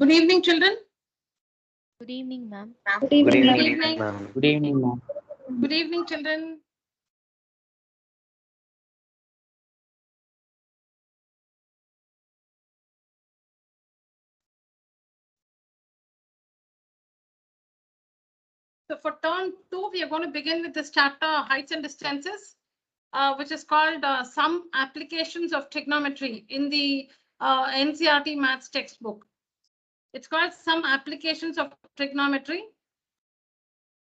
Good evening, children. Good evening, ma'am. Good evening, Good ma'am. evening. Good evening, ma'am. Good evening, children. So for term 2, we are going to begin with this chapter, heights and distances, which is called some applications of trigonometry in the NCERT maths textbook. It's called some applications of trigonometry.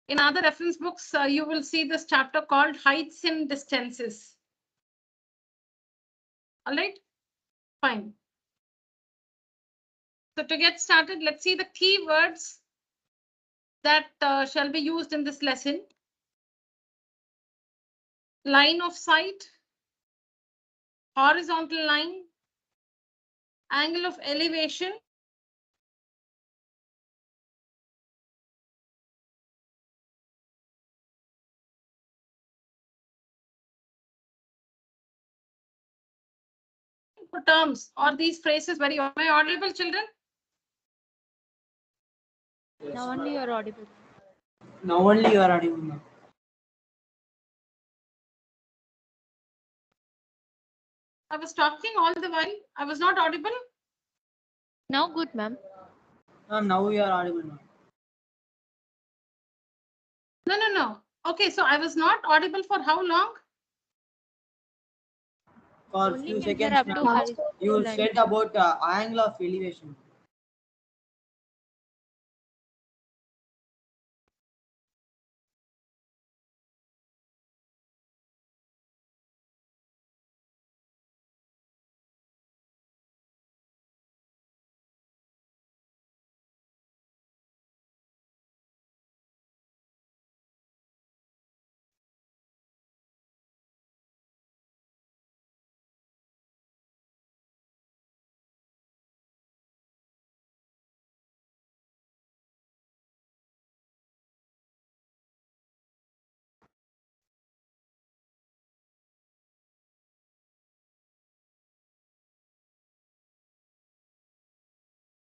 In other reference books, you will see this chapter called heights and distances. All right, fine. So to get started, let's see the key words that shall be used in this lesson. Line of sight, horizontal line, angle of elevation, terms or these phrases very. Am I audible, children? Now only you are audible. Now only you are audible, ma'am. I was talking all the while. I was not audible. Now good, ma'am. Ma'am, now you are audible, ma'am. No. Okay, so I was not audible for how long? For Only few when we are seconds, up to ma'am. horizontal You line. said about angle of elevation.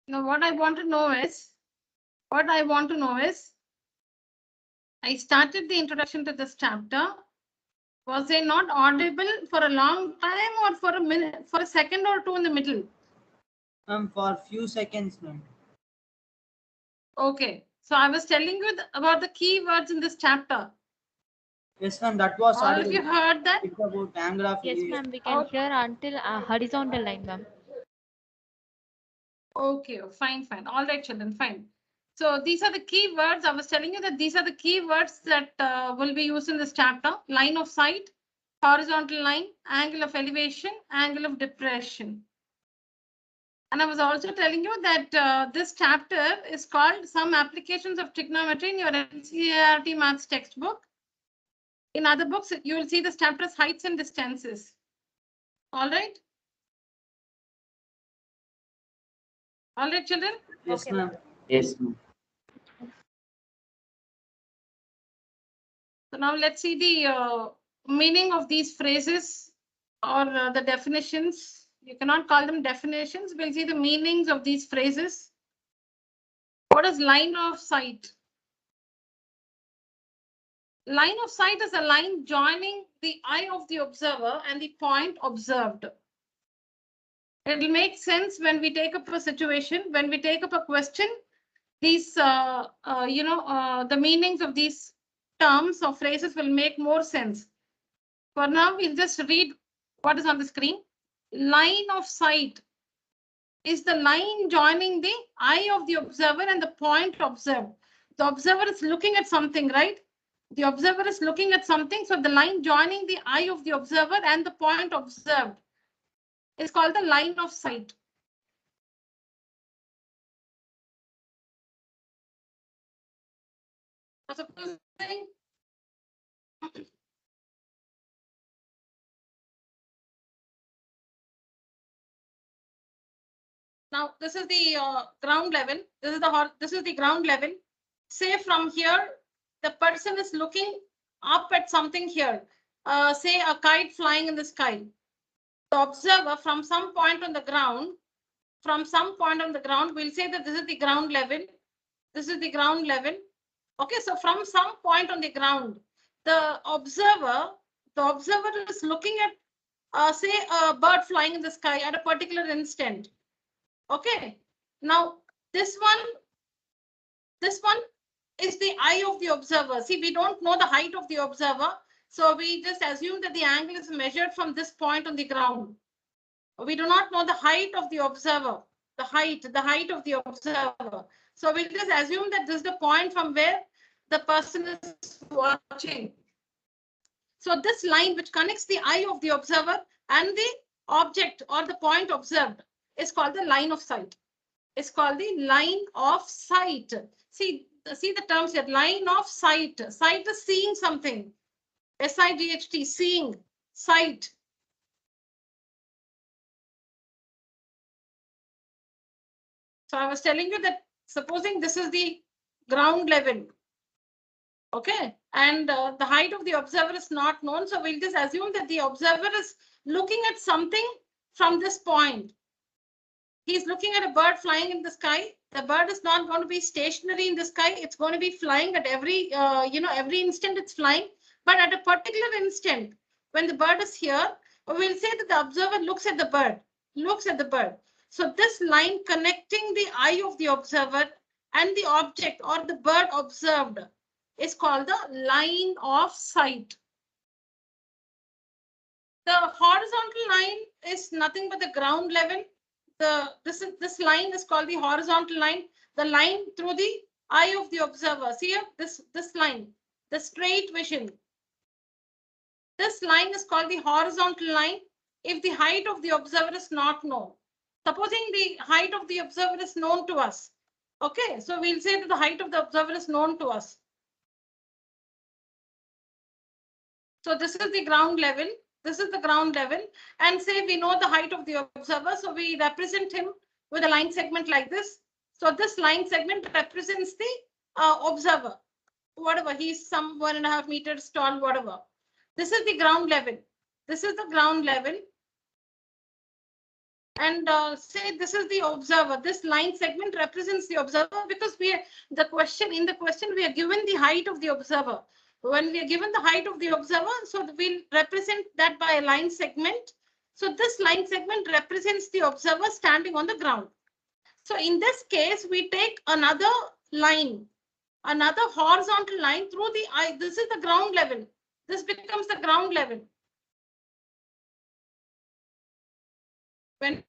Now, what I want to know is, I started the introduction to this chapter. Was I not audible for a long time or for a minute, for a second or two in the middle? Ma'am, for few seconds, ma'am. Okay, so I was telling you about the key words in this chapter. Yes, ma'am, that was All of audible. you heard that? It's about angle of Yes, elevation. ma'am. We can hear until horizontal line, ma'am. Okay, fine. All right, children, fine. So these are the key words. I was telling you that these are the key words that will be used in this chapter. Line of sight, horizontal line, angle of elevation, angle of depression. And I was also telling you that this chapter is called Some Applications of Trigonometry in your NCERT maths textbook. In other books, you will see this chapter as heights and distances. All right? All right, children? Yes, Okay, ma'am. Yes, ma'am. So now let's see the meaning of these phrases or the definitions. You cannot call them definitions. We'll see the meanings of these phrases. What is line of sight? Line of sight is a line joining the eye of the observer and the point observed. It will make sense when we take up a situation, when we take up a question. These, the meanings of these terms or phrases will make more sense. For now, we'll just read what is on the screen. Line of sight is the line joining the eye of the observer and the point observed. The observer is looking at something, right? The observer is looking at something. So the line joining the eye of the observer and the point observed is called the line of sight. Supposing now this is the ground level. This is the ground level. Say from here, the person is looking up at something here. Say a kite flying in the sky. The observer from some point on the ground from some point on the ground, we'll say that this is the ground level. This is the ground level. Okay, so from some point on the ground, the observer is looking at, say, a bird flying in the sky at a particular instant. Okay, now this one is the eye of the observer. See, we don't know the height of the observer, so we just assume that the angle is measured from this point on the ground. We do not know the height of the observer, the height of the observer. So we just assume that this is the point from where the person is watching. So this line which connects the eye of the observer and the object or the point observed is called the line of sight. It's called the line of sight. See the terms here, line of sight. Sight is seeing something. S-I-G-H-T, seeing, sight. So I was telling you that supposing this is the ground level, okay, and the height of the observer is not known, so we'll just assume that the observer is looking at something from this point. He's looking at a bird flying in the sky. The bird is not going to be stationary in the sky. It's going to be flying at every instant it's flying. But at a particular instant, when the bird is here, we'll say that the observer looks at the bird, So this line connecting the eye of the observer and the object or the bird observed is called the line of sight. The horizontal line is nothing but the ground level. This line is called the horizontal line, the line through the eye of the observer. See here, this line, the straight vision. This line is called the horizontal line if the height of the observer is not known. Supposing the height of the observer is known to us. Okay, so we'll say that the height of the observer is known to us. So this is the ground level. This is the ground level, and say we know the height of the observer, so we represent him with a line segment like this. So this line segment represents the observer, whatever, he's some 1.5 meters tall, whatever. This is the ground level. This is the ground level. And say this is the observer. This line segment represents the observer because in the question we are given the height of the observer. When we are given the height of the observer, so we'll represent that by a line segment. So this line segment represents the observer standing on the ground. So in this case, we take another line, another horizontal line through the eye. This is the ground level. This becomes the ground level. When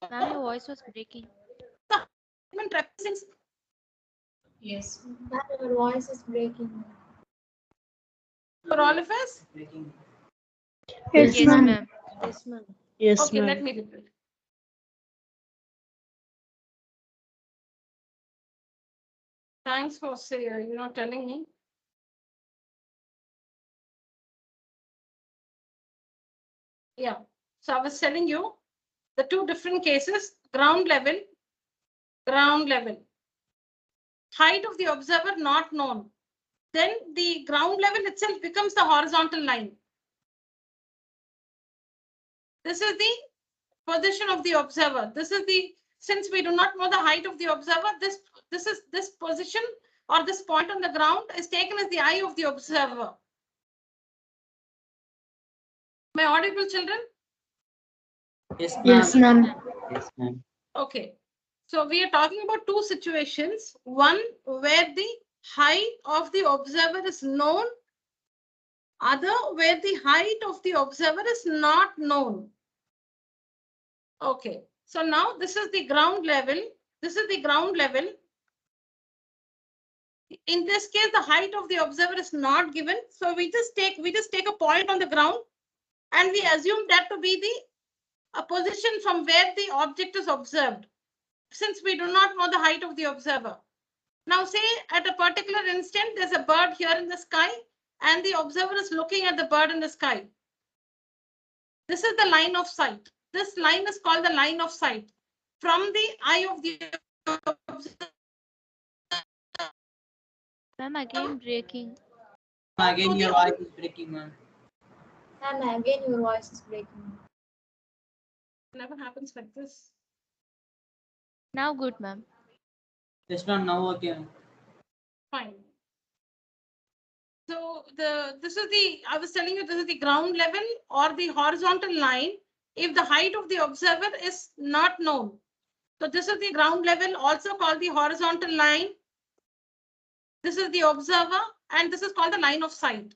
Ma'am, your voice was breaking. the segment represents. Yes, ma'am, your voice is breaking. For all of us? Breaking. Yes, ma'am. Yes, ma'am. Yes, Okay, ma'am. let me repeat. Thanks for telling me. Yeah, so I was telling you the two different cases, ground level, height of the observer not known. Then the ground level itself becomes the horizontal line. This is the position of the observer. Since we do not know the height of the observer, this position or this point on the ground is taken as the eye of the observer. Am I audible, children? Yes, ma'am. Yes, ma'am. Yes, ma'am. Okay. So we are talking about two situations. One where the height of the observer is known. Other where the height of the observer is not known. Okay. So now this is the ground level. This is the ground level. In this case, the height of the observer is not given. So we just take a point on the ground and we assume that to be the position from where the object is observed, since we do not know the height of the observer. Now say at a particular instant, there's a bird here in the sky and the observer is looking at the bird in the sky. This is the line of sight. This line is called the line of sight. From the eye of the observer. Ma'am, again breaking. Again, your voice is breaking, ma'am. Ma'am, again your voice is breaking. It never happens like this. Now good, ma'am. Yes, ma'am. Now okay. ma'am. Fine. So I was telling you, this is the ground level or the horizontal line if the height of the observer is not known. So this is the ground level, also called the horizontal line. This is the observer, and this is called the line of sight.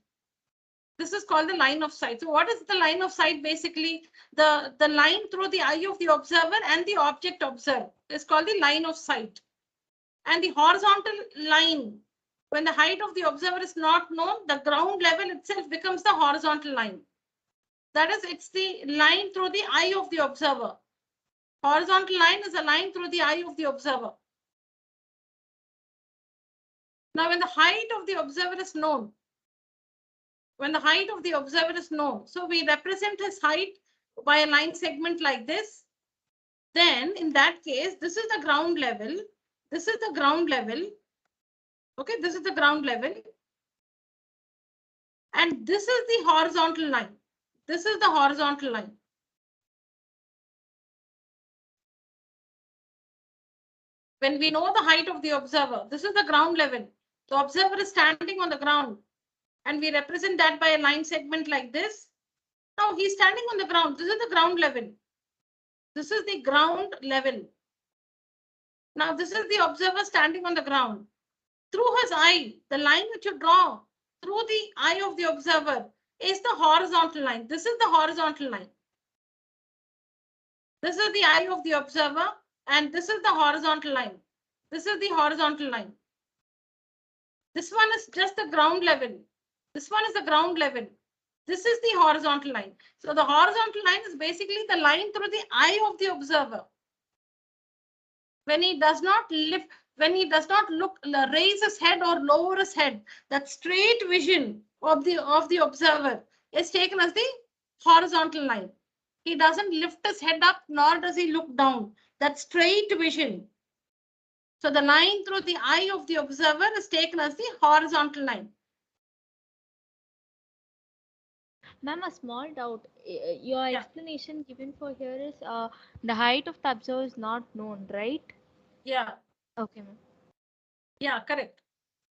This is called the line of sight. So what is the line of sight? Basically, the line through the eye of the observer and the object observed is called the line of sight. And the horizontal line, when the height of the observer is not known, the ground level itself becomes the horizontal line. That is, it's the line through the eye of the observer. Horizontal line is a line through the eye of the observer. Now, when the height of the observer is known, so we represent his height by a line segment like this. Then in that case, this is the ground level. This is the ground level. Okay, this is the ground level. And this is the horizontal line. This is the horizontal line. When we know the height of the observer, this is the ground level. The observer is standing on the ground and we represent that by a line segment like this. Now he's standing on the ground. This is the ground level. This is the ground level. Now this is the observer standing on the ground. Through his eye, the line which you draw through the eye of the observer is the horizontal line. This is the horizontal line. This is the eye of the observer and this is the horizontal line. This is the horizontal line. This one is just the ground level. This one is the ground level. This is the horizontal line. So the horizontal line is basically the line through the eye of the observer. When he does not lift, when he does not raise his head or lower his head, that straight vision of the observer is taken as the horizontal line. He doesn't lift his head up, nor does he look down. That straight vision. So the line through the eye of the observer is taken as the horizontal line. Ma'am, a small doubt. Your explanation given for here is the height of the observer is not known, right? Yeah. Okay, ma'am. Yeah, correct.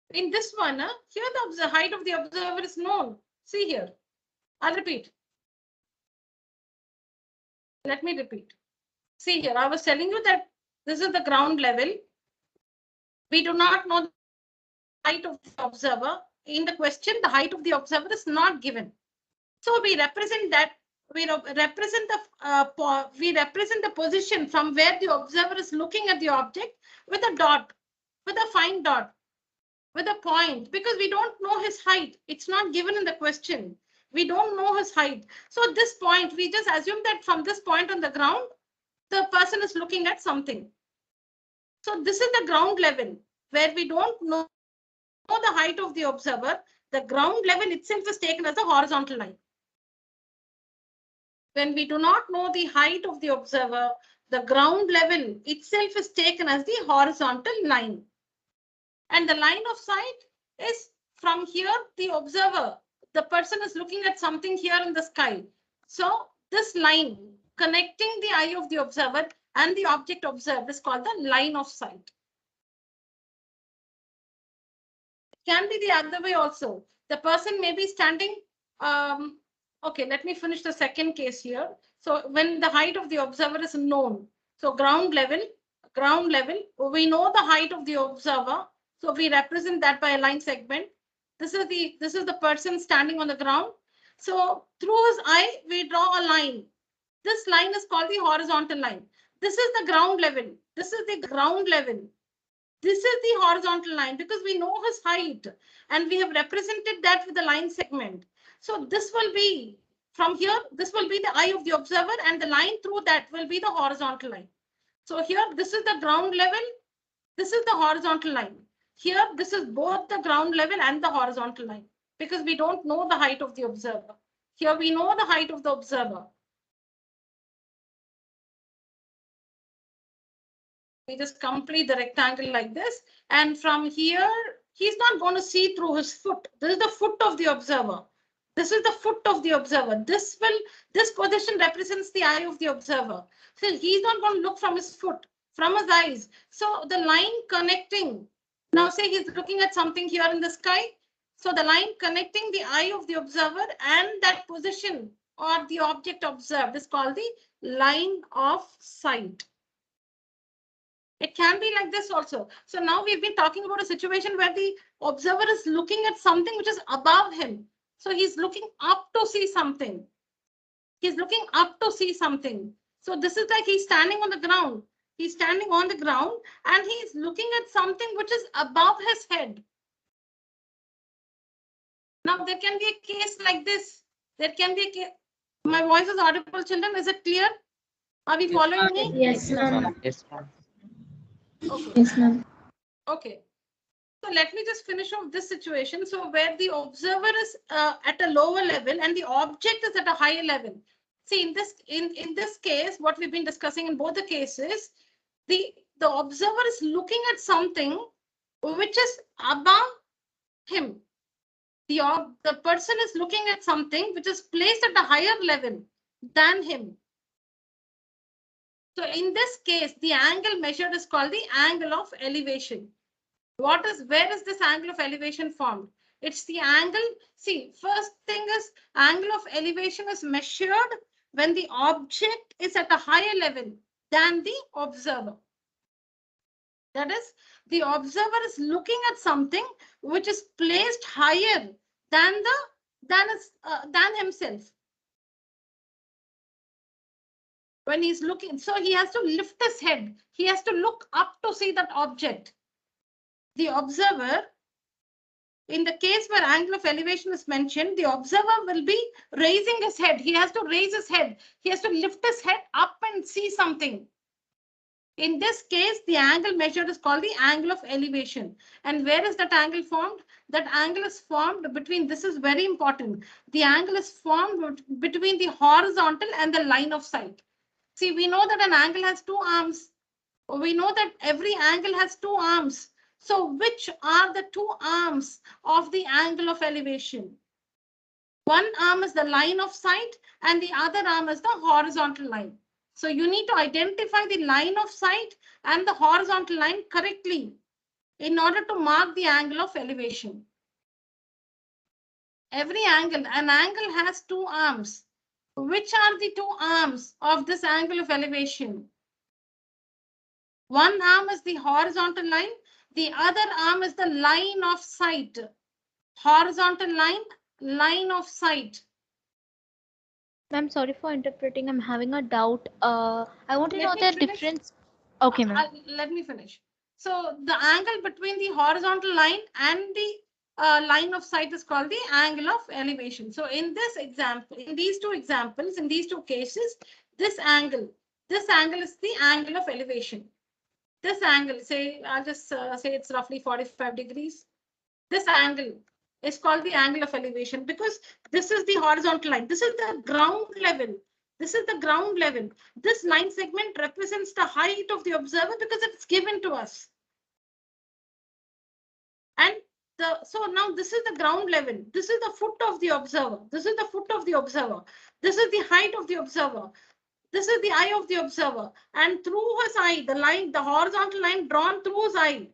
In this one, here the height of the observer is known. See here. I'll repeat. Let me repeat. See here, I was telling you that this is the ground level. We do not know the height of the observer. In the question, the height of the observer is not given. So we represent that. We represent the position from where the observer is looking at the object with a dot, with a fine dot, with a point, because we don't know his height. It's not given in the question. We don't know his height. So at this point, we just assume that from this point on the ground, the person is looking at something. So this is the ground level where we don't know the height of the observer. The ground level itself is taken as a horizontal line. When we do not know the height of the observer, the ground level itself is taken as the horizontal line. And the line of sight is from here, the observer, the person is looking at something here in the sky. So this line connecting the eye of the observer and the object observed is called the line of sight. It can be the other way also. The person may be standing. Okay, let me finish the second case here. So when the height of the observer is known, so ground level, we know the height of the observer. So we represent that by a line segment. This is the person standing on the ground. So through his eye, we draw a line. This line is called the horizontal line. This is the ground level. This is the ground level. This is the horizontal line because we know his height and we have represented that with the line segment. So this will be from here, this will be the eye of the observer and the line through that will be the horizontal line. So here, this is the ground level. This is the horizontal line. Here, this is both the ground level and the horizontal line because we don't know the height of the observer. Here we know the height of the observer. We just complete the rectangle like this. And from here, he's not going to see through his foot. This is the foot of the observer. This is the foot of the observer. This position represents the eye of the observer. So he's not going to look from his foot, from his eyes. So the line connecting, now say he's looking at something here in the sky. So the line connecting the eye of the observer and that position or the object observed is called the line of sight. It can be like this also. So now we've been talking about a situation where the observer is looking at something which is above him. So he's looking up to see something. He's looking up to see something. So this is like he's standing on the ground. He's standing on the ground and he's looking at something which is above his head. Now there can be a case like this. There can be a case. My voice is audible, children. Is it clear? Are we following me? Yes, ma'am. Yes, ma'am. Okay. Yes, ma'am. Okay. So let me just finish off this situation. So where the observer is at a lower level and the object is at a higher level. See, in this case, what we've been discussing in both the cases, the observer is looking at something which is above him. The person is looking at something which is placed at a higher level than him. So in this case, the angle measured is called the angle of elevation. Where is this angle of elevation formed? It's the angle. See, first thing is angle of elevation is measured when the object is at a higher level than the observer. That is, the observer is looking at something which is placed higher than himself. When he's looking, so he has to lift his head. He has to look up to see that object. The observer, in the case where angle of elevation is mentioned, the observer will be raising his head. He has to raise his head. He has to lift his head up and see something. In this case, the angle measured is called the angle of elevation. And where is that angle formed? That angle is formed between, this is very important. The angle is formed between the horizontal and the line of sight. See, we know that an angle has two arms. We know that every angle has two arms. So which are the two arms of the angle of elevation? One arm is the line of sight and the other arm is the horizontal line. So you need to identify the line of sight and the horizontal line correctly in order to mark the angle of elevation. An angle has two arms. Which are the two arms of this angle of elevation? One arm is the horizontal line. The other arm is the line of sight. Horizontal line, line of sight. Ma'am, sorry for interpreting. I'm having a doubt. I want to Let know me the finish. difference. Okay, ma'am. Let me finish. So the angle between the horizontal line and the line of sight is called the angle of elevation. So in this example, in these two examples, in these two cases, this angle is the angle of elevation. This angle, say, I'll just say it's roughly 45 degrees. This angle is called the angle of elevation because this is the horizontal line. This is the ground level. This is the ground level. This line segment represents the height of the observer because it's given to us. And so now this is the ground level. This is the foot of the observer. This is the foot of the observer. This is the height of the observer. This is the eye of the observer. And through his eye, the horizontal line drawn through his eye.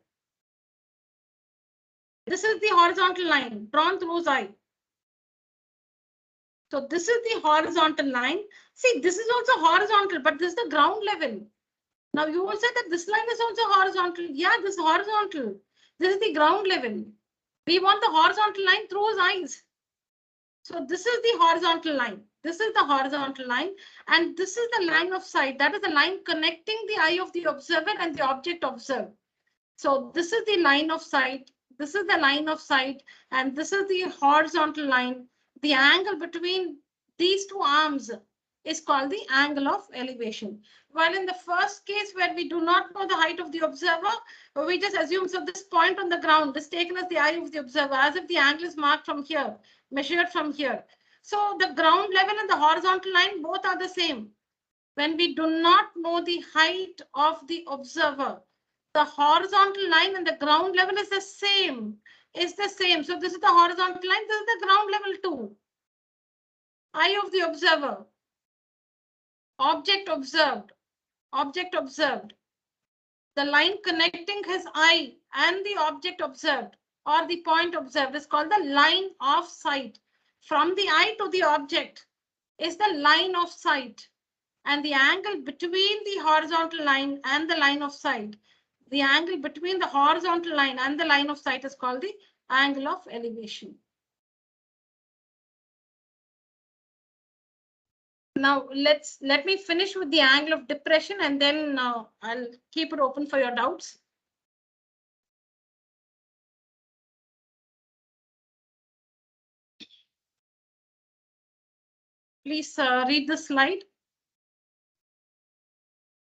This is the horizontal line drawn through his eye. So this is the horizontal line. See, this is also horizontal, but this is the ground level. Now you will say that this line is also horizontal. Yeah, this is horizontal. This is the ground level. We want the horizontal line through his eyes. So this is the horizontal line. This is the horizontal line. And this is the line of sight. That is the line connecting the eye of the observer and the object observed. So this is the line of sight. This is the line of sight. And this is the horizontal line. The angle between these two arms is called the angle of elevation. While in the first case where we do not know the height of the observer, we just assume, so this point on the ground is taken as the eye of the observer, as if the angle is marked from here, measured from here. So the ground level and the horizontal line both are the same. When we do not know the height of the observer, the horizontal line and the ground level is the same. So this is the horizontal line, this is the ground level too. eye of the observer, object observed, object observed. The line connecting his eye and the object observed or the point observed is called the line of sight. From the eye to the object is the line of sight, and the angle between the horizontal line and the line of sight, the angle between the horizontal line and the line of sight is called the angle of elevation. Now let me finish with the angle of depression, and then I'll keep it open for your doubts. Please read the slide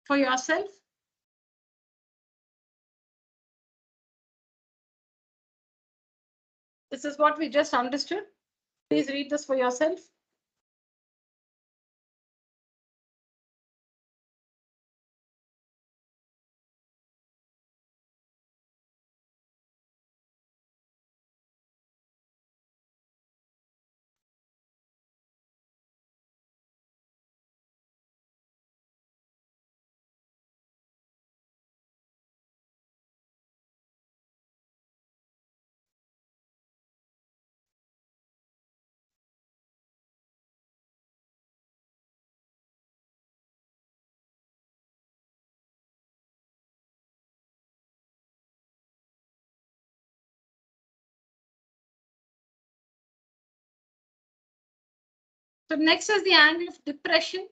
for yourself. This is what we just understood. Please read this for yourself. So next is the angle of depression.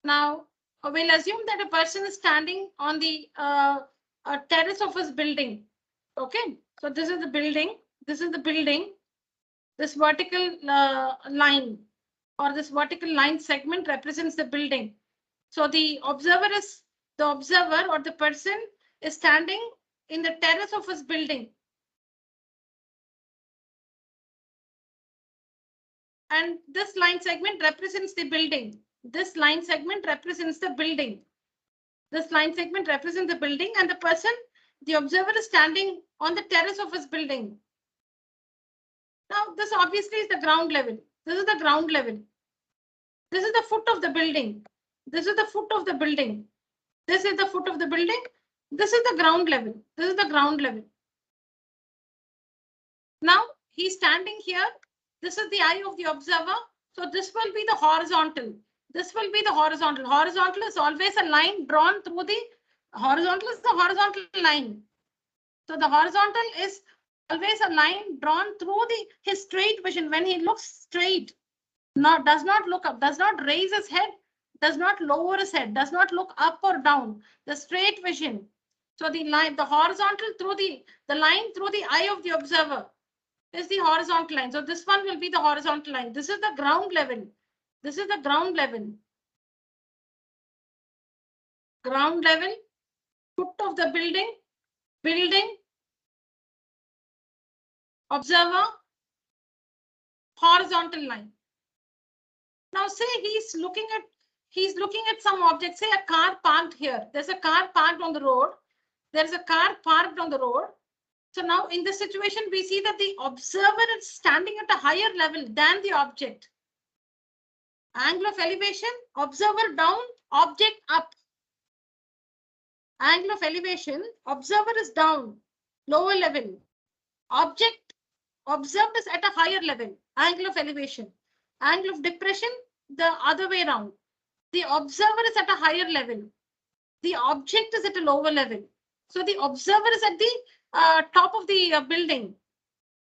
Now, we'll assume that a person is standing on the terrace of his building. Okay, so this is the building. This is the building. This vertical line or this vertical line segment represents the building. So the observer or the person is standing in the terrace of his building. And this line segment represents the building. This line segment represents the building. This line segment represents the building, and the person, the observer, is standing on the terrace of his building. Now, this obviously is the ground level. This is the ground level. This is the foot of the building. This is the foot of the building. This is the foot of the building. This is the ground level. This is the ground level. Now, he's standing here. This is the eye of the observer. So this will be the horizontal. This will be the horizontal. Horizontal is always a line drawn through the horizontal is the horizontal line. So the horizontal is always a line drawn through his straight vision. When he looks straight, does not look up, does not raise his head, does not lower his head, does not look up or down. The straight vision. So the line, the horizontal through the line through the eye of the observer is the horizontal line. So this one will be the horizontal line. This is the ground level. This is the ground level. Ground level, foot of the building, observer, horizontal line. Now say he's looking at some object, say a car parked here. There's a car parked on the road. There's a car parked on the road. So now in this situation, we see that the observer is standing at a higher level than the object. Angle of elevation, observer down, object up. Angle of elevation, observer is down, lower level. Object observed is at a higher level, angle of elevation. Angle of depression, the other way around. The observer is at a higher level. The object is at a lower level. So the observer is at the top of the building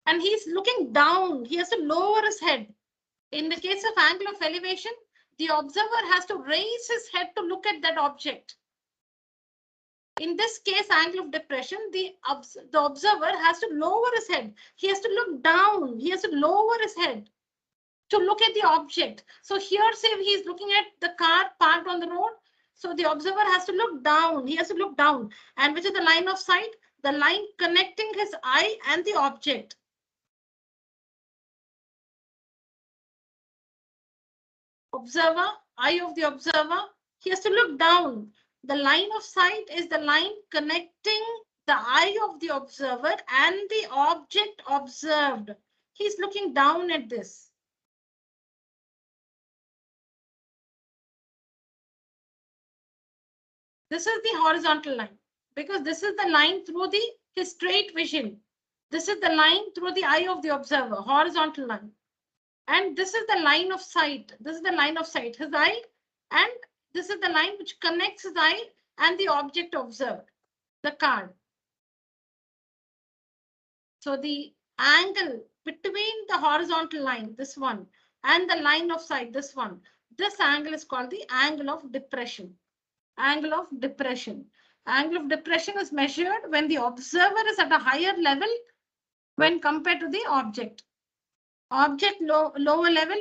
and he's looking down. He has to lower his head. In the case of angle of elevation, the observer has to raise his head to look at that object. In this case, angle of depression, the observer has to lower his head. He has to look down. He has to lower his head to look at the object. So here, say he's looking at the car parked on the road. So the observer has to look down. He has to look down. And which is the line of sight? The line connecting his eye and the object. Observer, eye of the observer, he has to look down. The line of sight is the line connecting the eye of the observer and the object observed. He's looking down at this. This is the horizontal line because this is the line through his straight vision. This is the line through the eye of the observer, horizontal line. And this is the line of sight. This is the line of sight, his eye. And this is the line which connects his eye and the object observed, the card. So the angle between the horizontal line, this one, and the line of sight, this one, this angle is called the angle of depression. Angle of depression. Angle of depression is measured when the observer is at a higher level when compared to the object. Object lower level,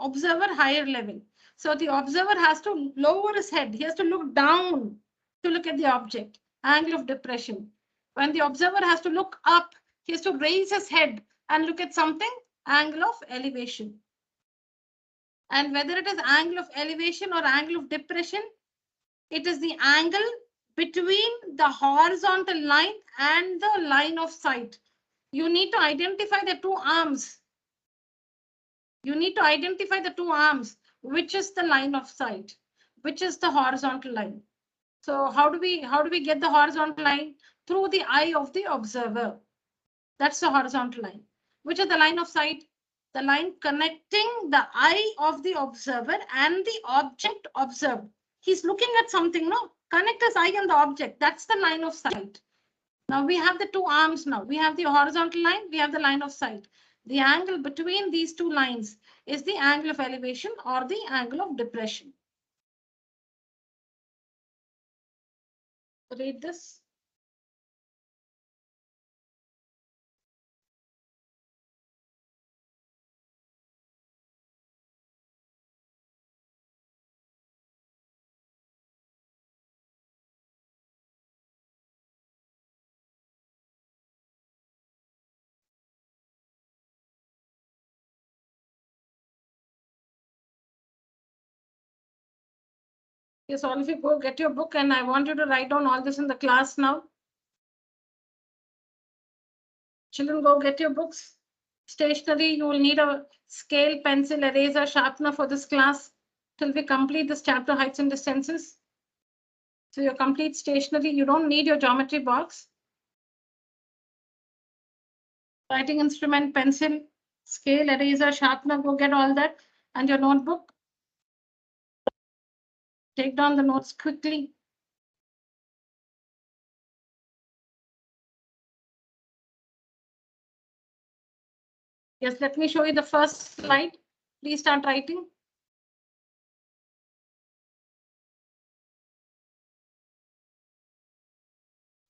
observer higher level. So the observer has to lower his head. He has to look down to look at the object. Angle of depression. When the observer has to look up, he has to raise his head and look at something. Angle of elevation. And whether it is angle of elevation or angle of depression, it is the angle between the horizontal line and the line of sight. You need to identify the two arms. You need to identify the two arms, which is the line of sight, which is the horizontal line. So how do we get the horizontal line? Through the eye of the observer. That's the horizontal line. Which is the line of sight? The line connecting the eye of the observer and the object observed. He's looking at something, no? Connect his eye and the object. That's the line of sight. Now we have the two arms now. We have the horizontal line, we have the line of sight. The angle between these two lines is the angle of elevation or the angle of depression. Read this. Yes, all of you go get your book and I want you to write down all this in the class now. Children, go get your books. Stationery, you will need a scale, pencil, eraser, sharpener for this class till we complete this chapter, heights and distances. So your complete stationery, you don't need your geometry box. Writing instrument, pencil, scale, eraser, sharpener, go get all that and your notebook. Take down the notes quickly. Yes, let me show you the first slide. Please start writing.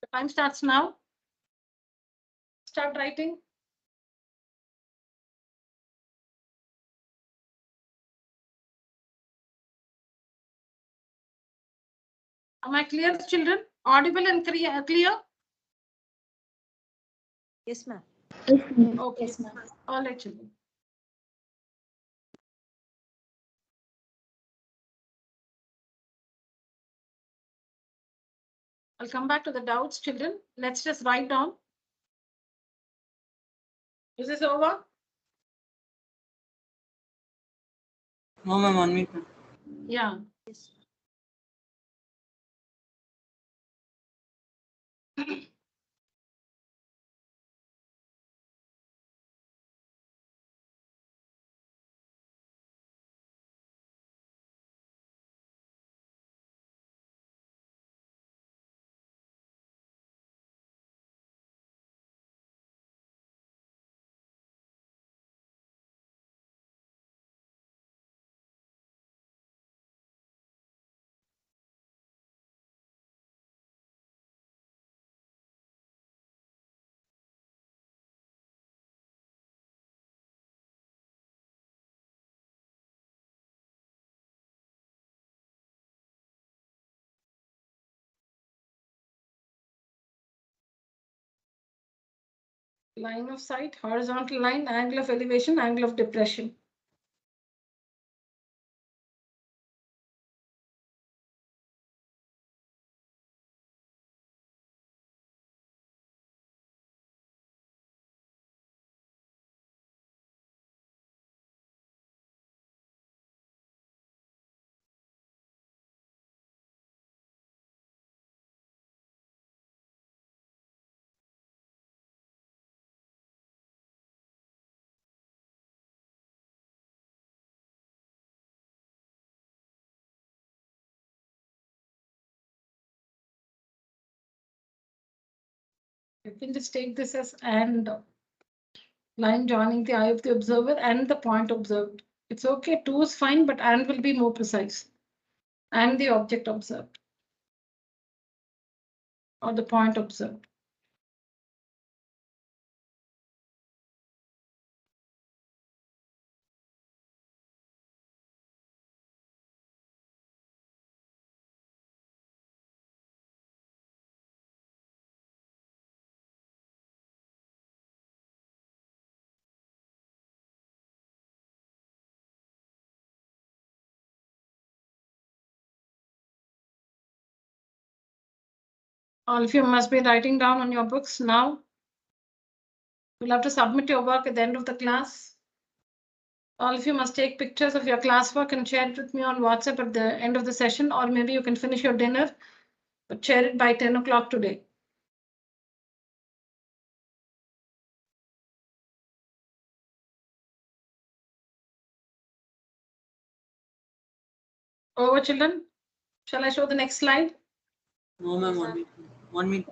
The time starts now. Start writing. Am I clear, children? Audible and clear? Yes, ma'am. Okay. Yes, ma'am. All right, children. I'll come back to the doubts, children. Let's just write down. Is this over? No, ma'am, unmute. Yeah. Yes. Line of sight, horizontal line, angle of elevation, angle of depression. You can just take this as and line joining the eye of the observer and the point observed. It's okay, 2 is fine, but and will be more precise. And the object observed. Or the point observed. All of you must be writing down on your books now. You'll have to submit your work at the end of the class. All of you must take pictures of your classwork and share it with me on WhatsApp at the end of the session, or maybe you can finish your dinner, but share it by 10 o'clock today. Over, children. Shall I show the next slide? No, ma'am. 1 minute. 1 minute.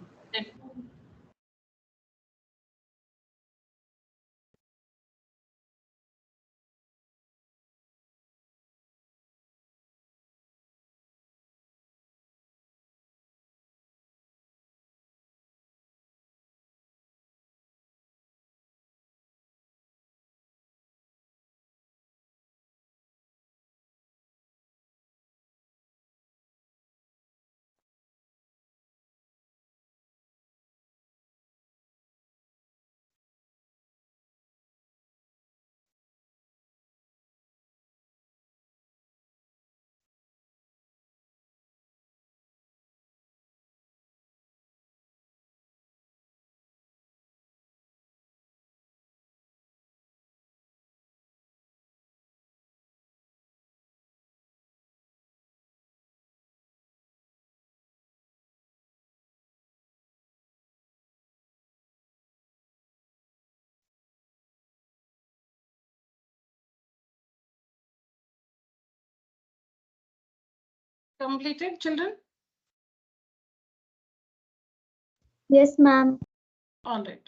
Completed, children? Yes, ma'am. All right.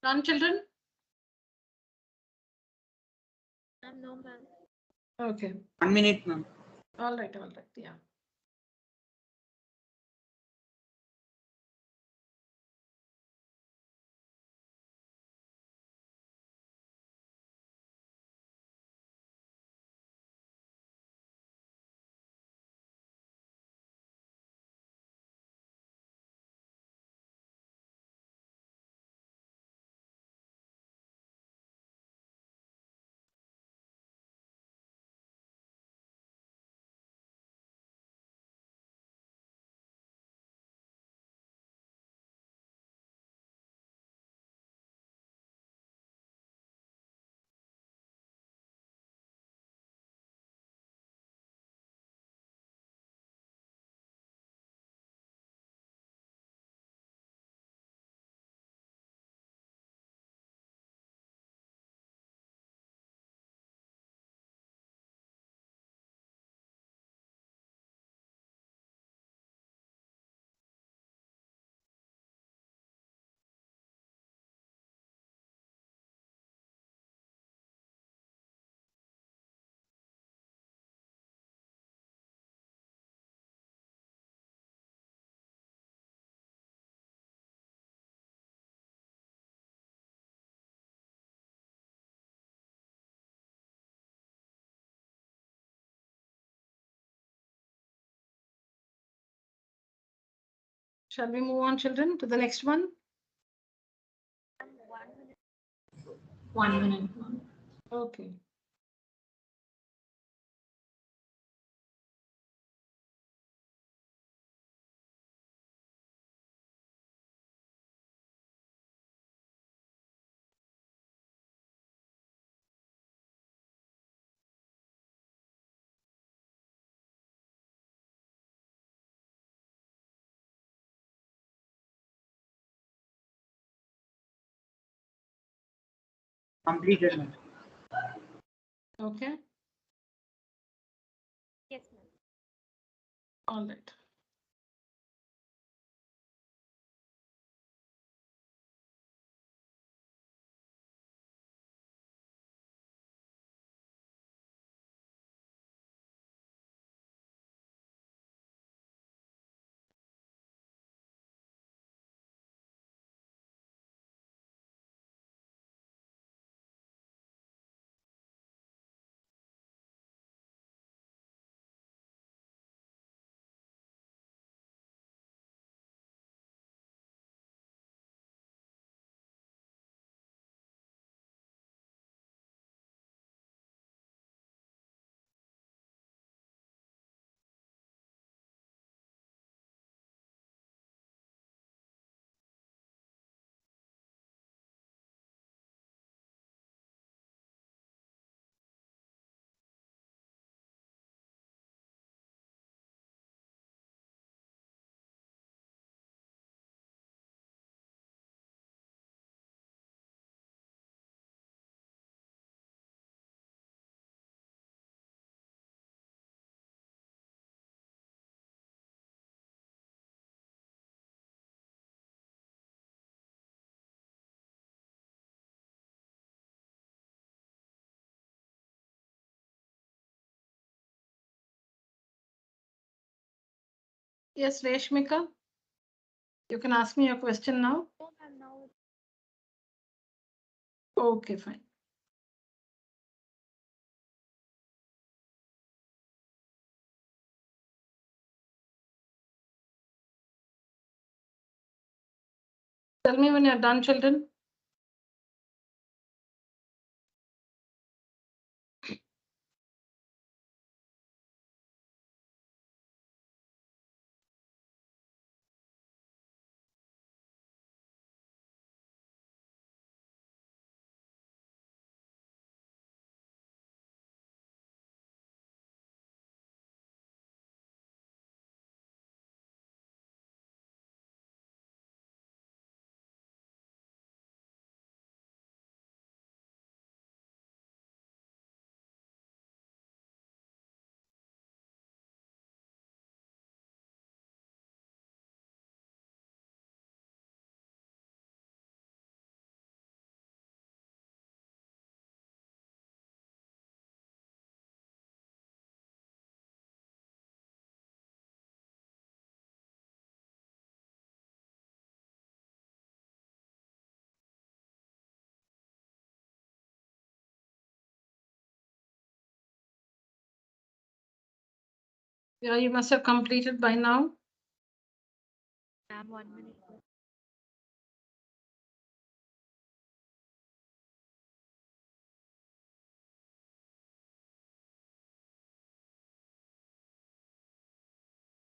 Done, children? No, ma'am. Okay. 1 minute, ma'am. All right, yeah. Shall we move on, children, to the next one? 1 minute, ma'am. Okay. Completed, ma'am. Okay. Yes, ma'am. All right. Yes, Reshmika, you can ask me your question now. No, ma'am. Now Okay, fine. Tell me when you're done, children. Yeah, you must have completed by now. ma'am, 1 minute.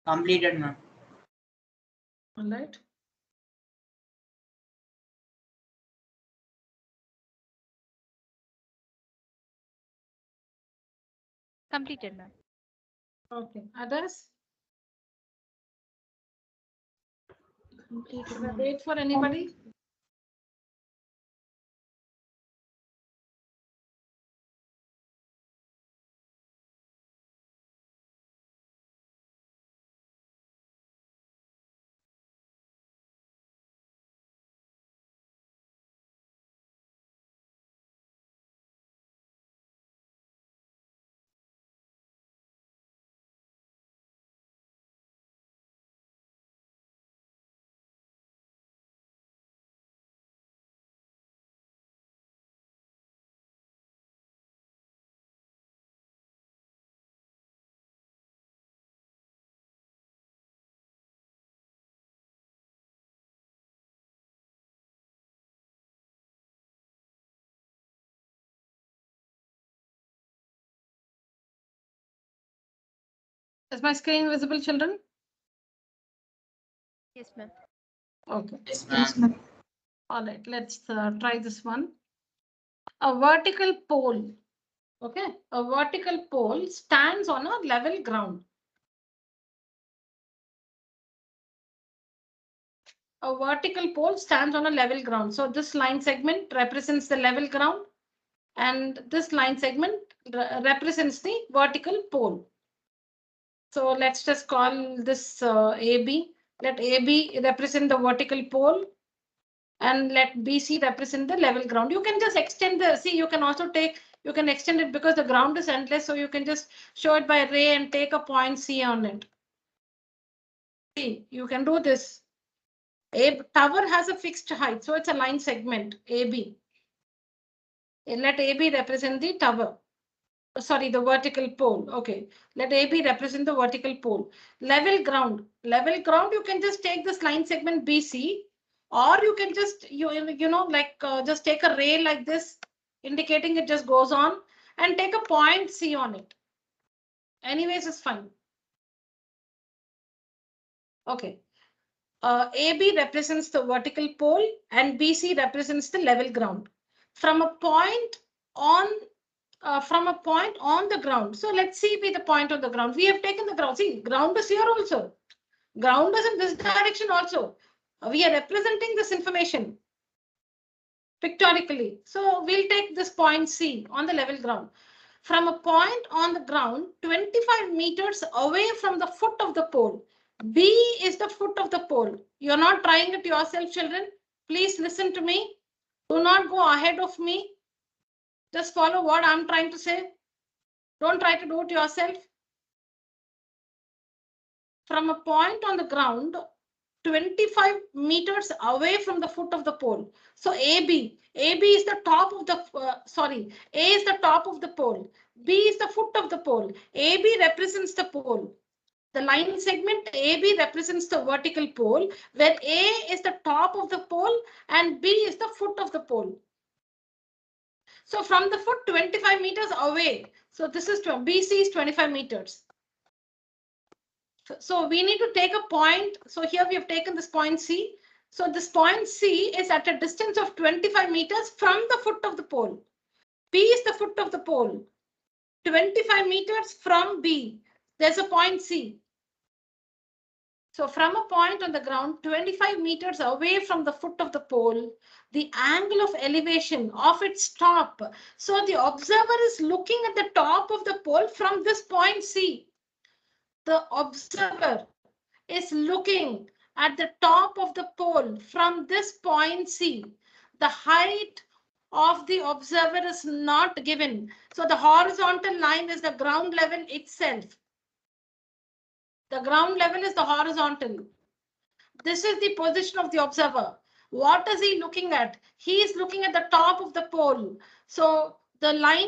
Completed, ma'am. All right. Completed, ma'am. Okay. Others? Completed, Should I ma'am. wait for anybody? Is my screen visible, children? Yes, ma'am. Okay. Yes, ma'am. All right, let's try this one. A vertical pole. Okay, a vertical pole stands on a level ground. A vertical pole stands on a level ground. So this line segment represents the level ground, and this line segment represents the vertical pole. So let's just call this AB. Let AB represent the vertical pole, and let BC represent the level ground. You can just extend the, see, you can also take, you can extend it because the ground is endless. So you can just show it by ray and take a point C on it. See, you can do this. A tower has a fixed height, so it's a line segment, AB. And let AB represent the tower. Sorry, the vertical pole. Okay, let AB represent the vertical pole. Level ground. Level ground, you can just take this line segment BC, or you can just, you know, like just take a ray like this, indicating it just goes on, and take a point C on it. Anyways, it's fine. Okay. AB represents the vertical pole and BC represents the level ground. From a point on the ground. So let's see with the point on the ground. We have taken the ground. See, ground is here also. Ground is in this direction also. We are representing this information pictorically. So we'll take this point C on the level ground. From a point on the ground, 25 meters away from the foot of the pole. B is the foot of the pole. You're not trying it yourself, children. Please listen to me. Do not go ahead of me. Just follow what I'm trying to say. Don't try to do it yourself. From a point on the ground, 25 meters away from the foot of the pole. So AB is the top of the, A is the top of the pole. B is the foot of the pole. AB represents the pole. The line segment AB represents the vertical pole, where A is the top of the pole and B is the foot of the pole. So from the foot 25 meters away. So this is BC is 25 meters. So we need to take a point. So here we have taken this point C. So this point C is at a distance of 25 meters from the foot of the pole. B is the foot of the pole. 25 meters from B, there's a point C. So from a point on the ground, 25 meters away from the foot of the pole, the angle of elevation of its top. So the observer is looking at the top of the pole from this point C. The observer is looking at the top of the pole from this point C. The height of the observer is not given. So the horizontal line is the ground level itself. The ground level is the horizontal. This is the position of the observer. What is he looking at? He is looking at the top of the pole. So the line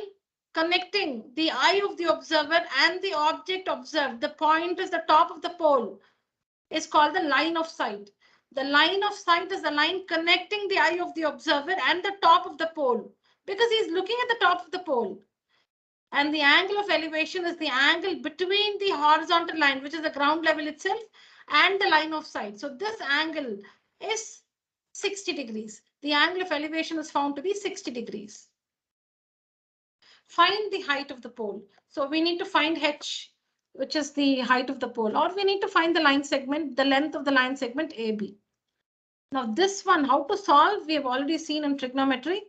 connecting the eye of the observer and the object observed, the point is the top of the pole, is called the line of sight. The line of sight is the line connecting the eye of the observer and the top of the pole, because he's looking at the top of the pole. And the angle of elevation is the angle between the horizontal line, which is the ground level itself, and the line of sight. So this angle is 60 degrees. The angle of elevation is found to be 60 degrees. Find the height of the pole. So we need to find H, which is the height of the pole, or we need to find the line segment, the length of the line segment AB. Now this one, how to solve, we have already seen in trigonometry.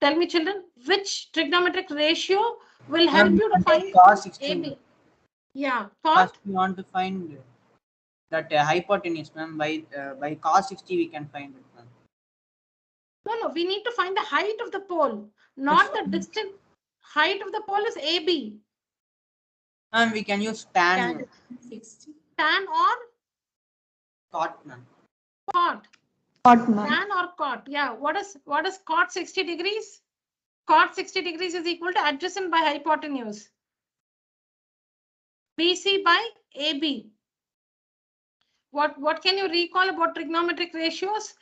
Tell me, children, which trigonometric ratio will help you to find cos 60. AB? Yeah, thought? First we want to find that hypotenuse, ma'am. By cos 60 we can find it, ma'am. No, we need to find the height of the pole, not the distance. Height of the pole is AB. Ma'am, we can use tan. 60. Tan or Cot, ma'am. cot? Cot, ma'am. Tan or cot? Yeah. What is cot 60 degrees? Cot 60 degrees is equal to adjacent by hypotenuse. BC by AB. What can you recall about trigonometric ratios?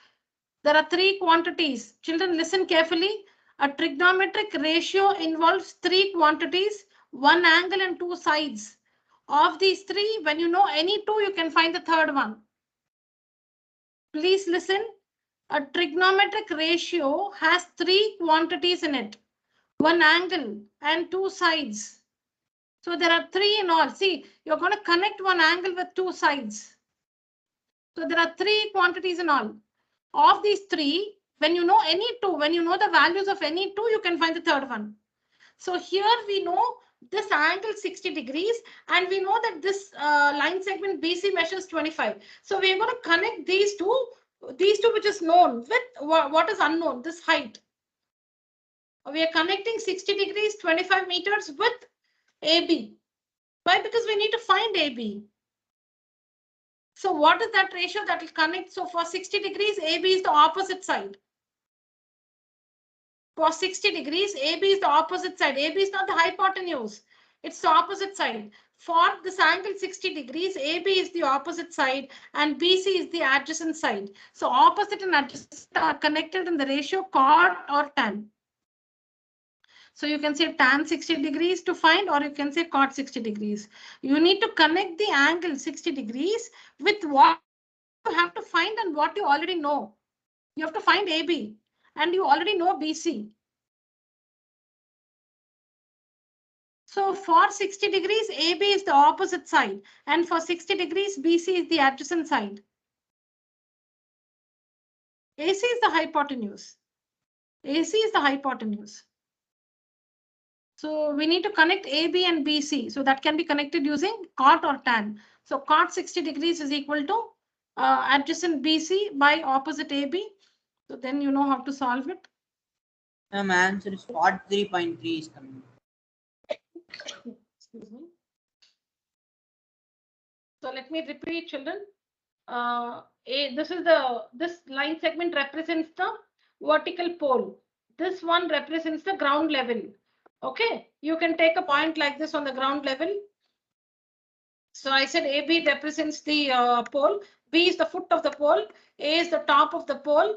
There are three quantities. Children, listen carefully. A trigonometric ratio involves three quantities, one angle and two sides. Of these three, when you know any two, you can find the third one. Please listen. A trigonometric ratio has three quantities in it. One angle and two sides. So there are three in all. See, you're going to connect one angle with two sides. So there are three quantities in all. Of these three, when you know any two, when you know the values of any two, you can find the third one. So here we know this angle 60 degrees and we know that this line segment BC measures 25. So we are going to connect these two which is known with what is unknown, this height. We are connecting 60 degrees, 25 meters with AB. Why? Because we need to find AB. So what is that ratio that will connect? So for 60 degrees, AB is the opposite side. For 60 degrees, AB is the opposite side. AB is not the hypotenuse. It's the opposite side. For this angle 60 degrees, AB is the opposite side and BC is the adjacent side. So opposite and adjacent are connected in the ratio cot or tan. So you can say tan 60 degrees to find, or you can say cot 60 degrees. You need to connect the angle 60 degrees with what you have to find and what you already know. You have to find AB and you already know BC. So for 60 degrees, AB is the opposite side, and for 60 degrees, BC is the adjacent side. AC is the hypotenuse. AC is the hypotenuse. So we need to connect AB and BC. So that can be connected using cot or tan. So cot 60 degrees is equal to adjacent BC by opposite AB. So then you know how to solve it. Answer is 43.3 is coming. Excuse me. So let me repeat, children. This line segment represents the vertical pole. This one represents the ground level. Okay, you can take a point like this on the ground level. So I said AB represents the pole, B is the foot of the pole, A is the top of the pole,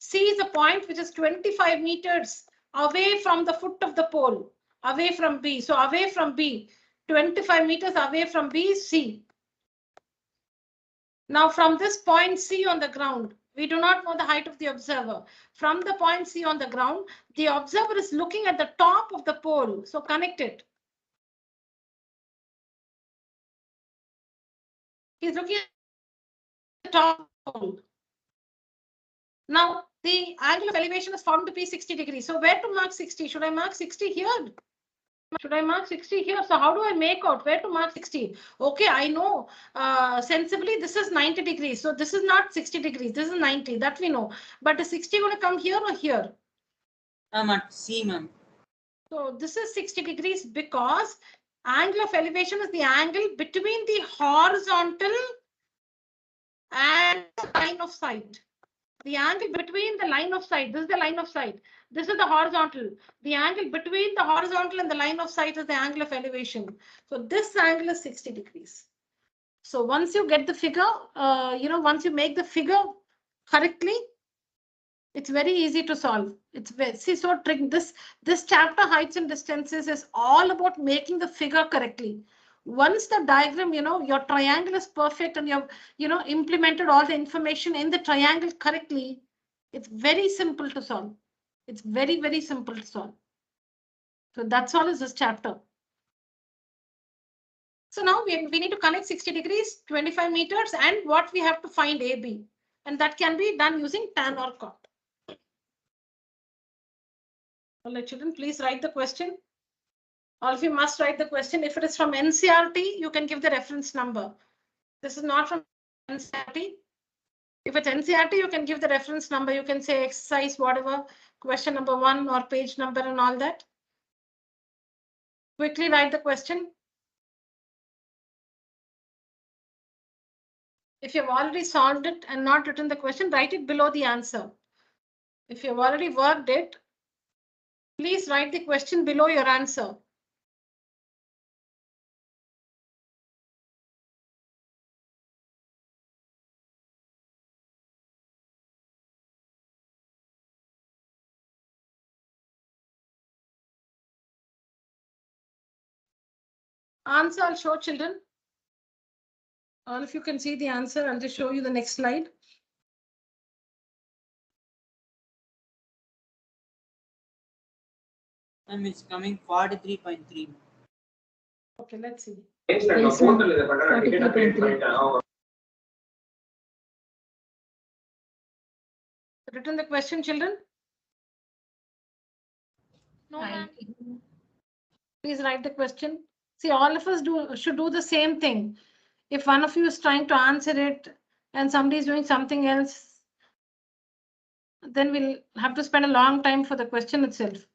C is a point which is 25 meters away from the foot of the pole, away from B. So away from B, 25 meters away from B is C. Now from this point C on the ground, we do not know the height of the observer. From the point C on the ground, the observer is looking at the top of the pole. So connect it. He's looking at the top of the pole. Now the angle of elevation is found to be 60 degrees. So where to mark 60? Should I mark 60 here? Should I mark 60 here? So how do I make out where to mark 60? Okay, I know sensibly this is 90 degrees. So this is not 60 degrees. This is 90. That we know. But is 60 going to come here or here? At C, ma'am. So this is 60 degrees because angle of elevation is the angle between the horizontal and the line of sight. The angle between the line of sight, this is the line of sight. This is the horizontal. The angle between the horizontal and the line of sight is the angle of elevation. So this angle is 60 degrees. So once you get the figure, once you make the figure correctly, it's very easy to solve. It's very, see, so trick this chapter heights and distances is all about making the figure correctly. Once the diagram, your triangle is perfect and you've, implemented all the information in the triangle correctly, it's very simple to solve. It's very, very simple to solve. So that's all is this chapter. So now we need to connect 60 degrees, 25 meters, and what we have to find AB. And that can be done using tan or cot. All right, children, please write the question. All of you must write the question. If it is from NCERT, you can give the reference number. This is not from NCERT. If it's NCERT, you can give the reference number. You can say exercise, whatever, question number 1 or page number and all that. Quickly write the question. If you've already solved it and not written the question, write it below the answer. If you've already worked it, please write the question below your answer. Answer I'll show children. All of you can see the answer. I'll just show you the next slide. It's coming 43.3. Okay, let's see. Yes, ma'am. 43.3. Written the question, children. No, ma'am. Please write the question. See, all of us should do the same thing. If one of you is trying to answer it and somebody is doing something else, then we'll have to spend a long time for the question itself.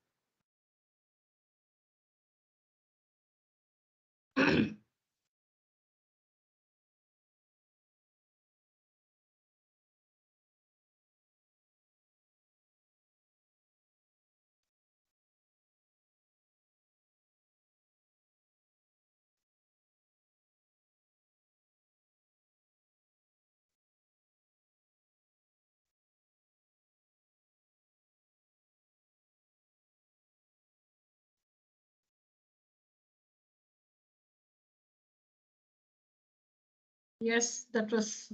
Yes, that was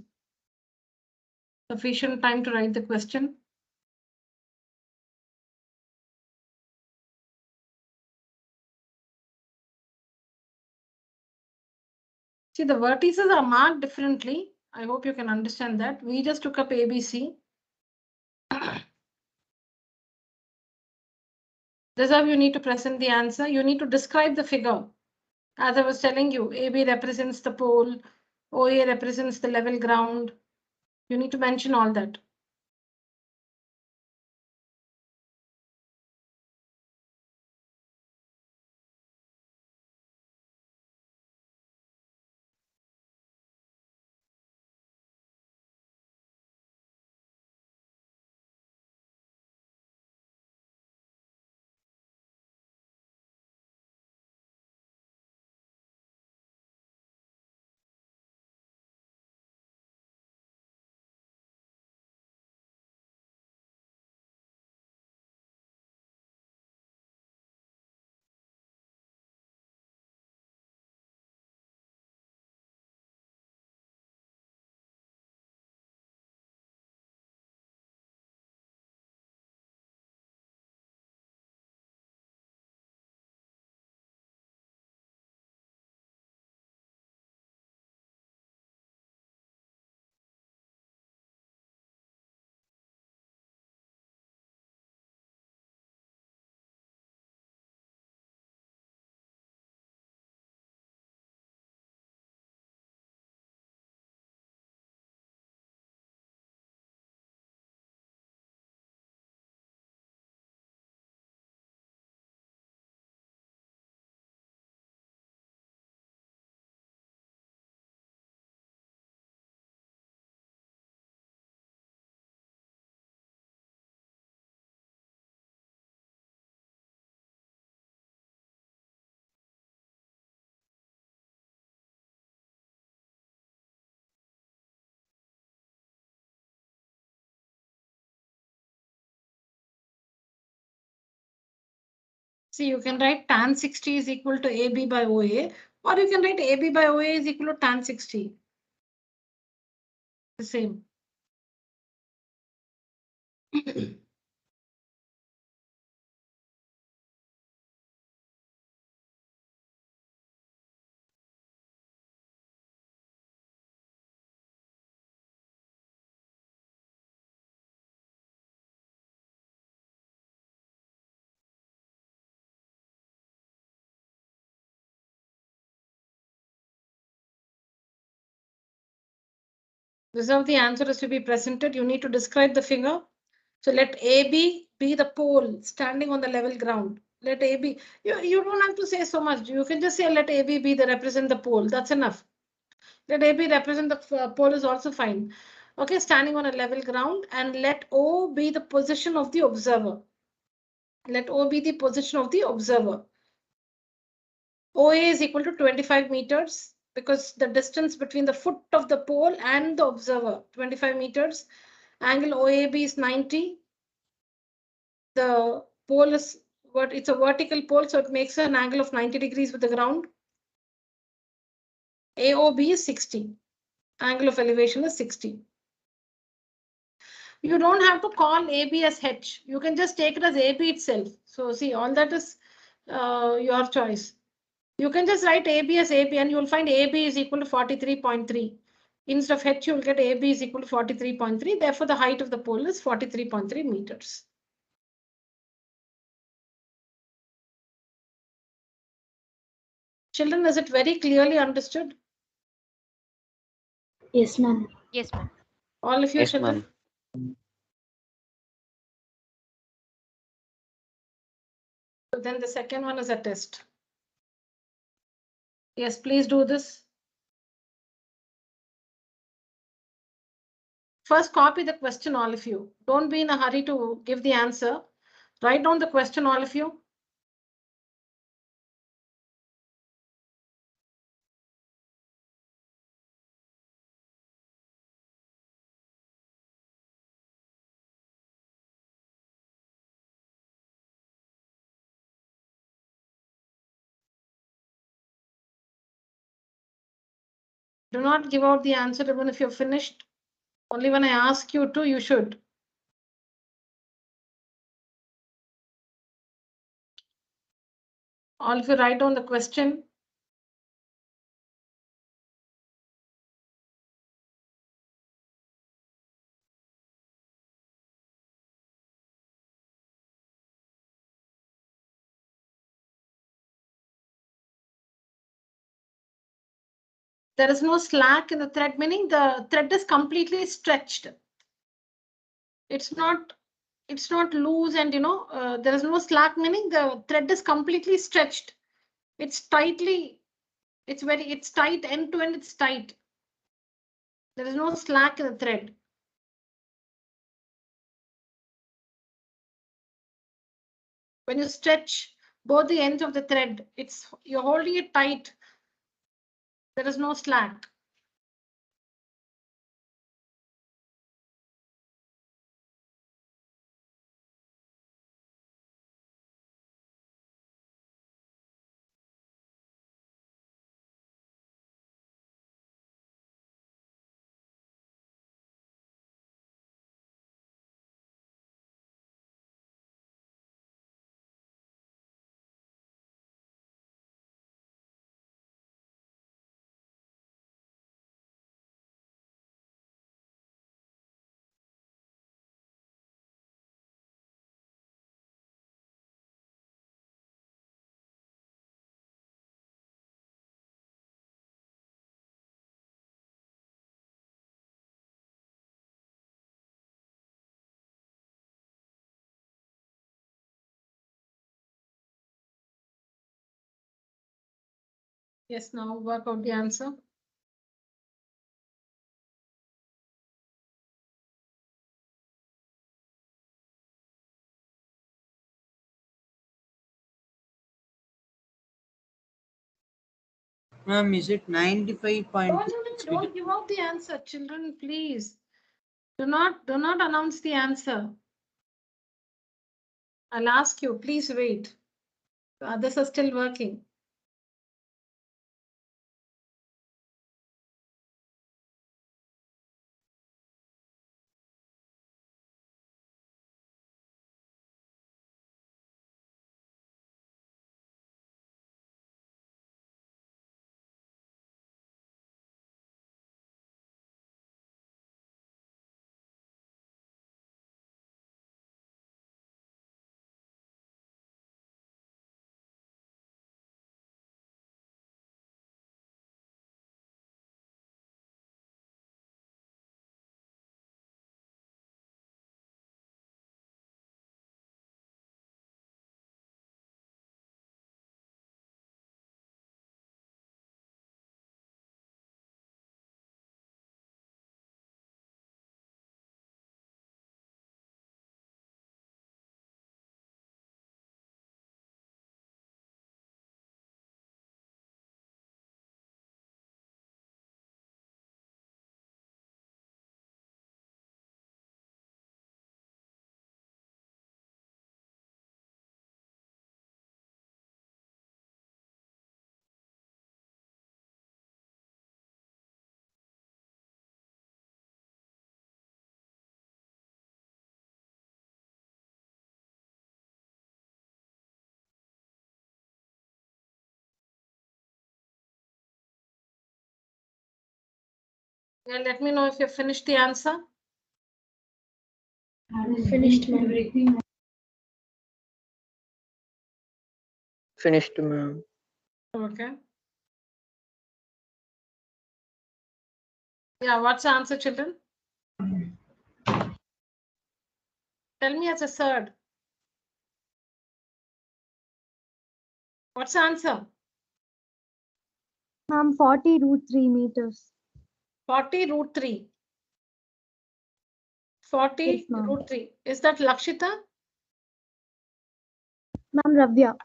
sufficient time to write the question. See, the vertices are marked differently. I hope you can understand that. We just took up ABC. This is how you need to present the answer. You need to describe the figure. As I was telling you, AB represents the pole, OA represents the level ground. You need to mention all that. See, you can write tan 60 is equal to AB by OA, or you can write AB by OA is equal to tan 60. The same. This is how the answer is to be presented. You need to describe the figure. So let AB be the pole standing on the level ground. Let AB, you don't have to say so much. You can just say let AB be the represent the pole. That's enough. Let AB represent the pole is also fine. Okay, standing on a level ground, and let O be the position of the observer. Let O be the position of the observer. OA is equal to 25 meters because the distance between the foot of the pole and the observer, 25 meters. Angle OAB is 90. The pole is it's a vertical pole, so it makes an angle of 90 degrees with the ground. AOB is 60. Angle of elevation is 60. You don't have to call AB as H. You can just take it as AB itself. So see, all that is your choice. You can just write AB as AB and you will find AB is equal to 43.3. Instead of H, you will get AB is equal to 43.3. Therefore, the height of the pole is 43.3 meters. Children, is it very clearly understood? Yes, ma'am. Yes, ma'am. All of you Yes, children? ma'am. So then the second one is a test. Yes, please do this. First, copy the question, all of you. Don't be in a hurry to give the answer. Write down the question, all of you. Do not give out the answer even if you're finished. Only when I ask you to, you should. All of you write down the question. There is no slack in the thread, meaning the thread is completely stretched. It's not loose and there is no slack, meaning the thread is completely stretched. It's tight end to end, it's tight. There is no slack in the thread. When you stretch both the ends of the thread, you're holding it tight. There is no slack. Yes, now work out the answer. Ma'am, is it 95.6 Don't give out the answer, children, please. Do not announce the answer. I'll ask you, please wait. Others are still working. Yeah, let me know if you finished the answer. Finished, ma'am. Finished, ma'am. Okay. Yeah, what's the answer, children? Tell me as a third. What's the answer? Ma'am, 40 root 3 meters. 40 root 3. 40 Yes, ma'am. root 3. Is that Lakshita? Ma'am, Ravya.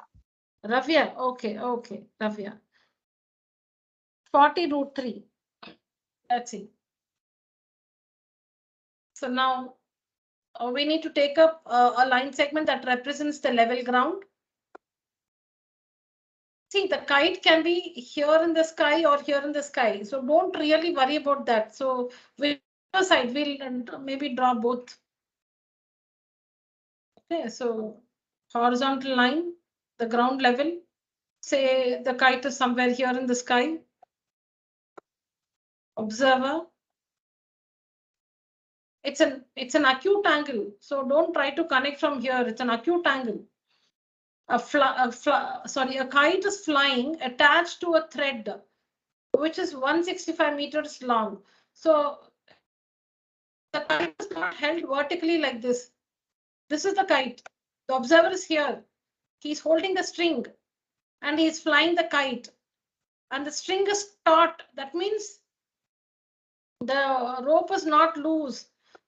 Ravya. Okay, okay, Ravya. 40 root 3. Let's see. So now we need to take up a line segment that represents the level ground. See, the kite can be here in the sky or here in the sky. So don't really worry about that. So whichever side we'll maybe draw both. Okay, so horizontal line, the ground level. Say the kite is somewhere here in the sky. Observer. It's an acute angle. So don't try to connect from here. It's an acute angle. A kite is flying attached to a thread, which is 165 meters long. So the kite is not held vertically like this. This is the kite. The observer is here. He's holding the string and he's flying the kite. And the string is taut. That means the rope is not loose.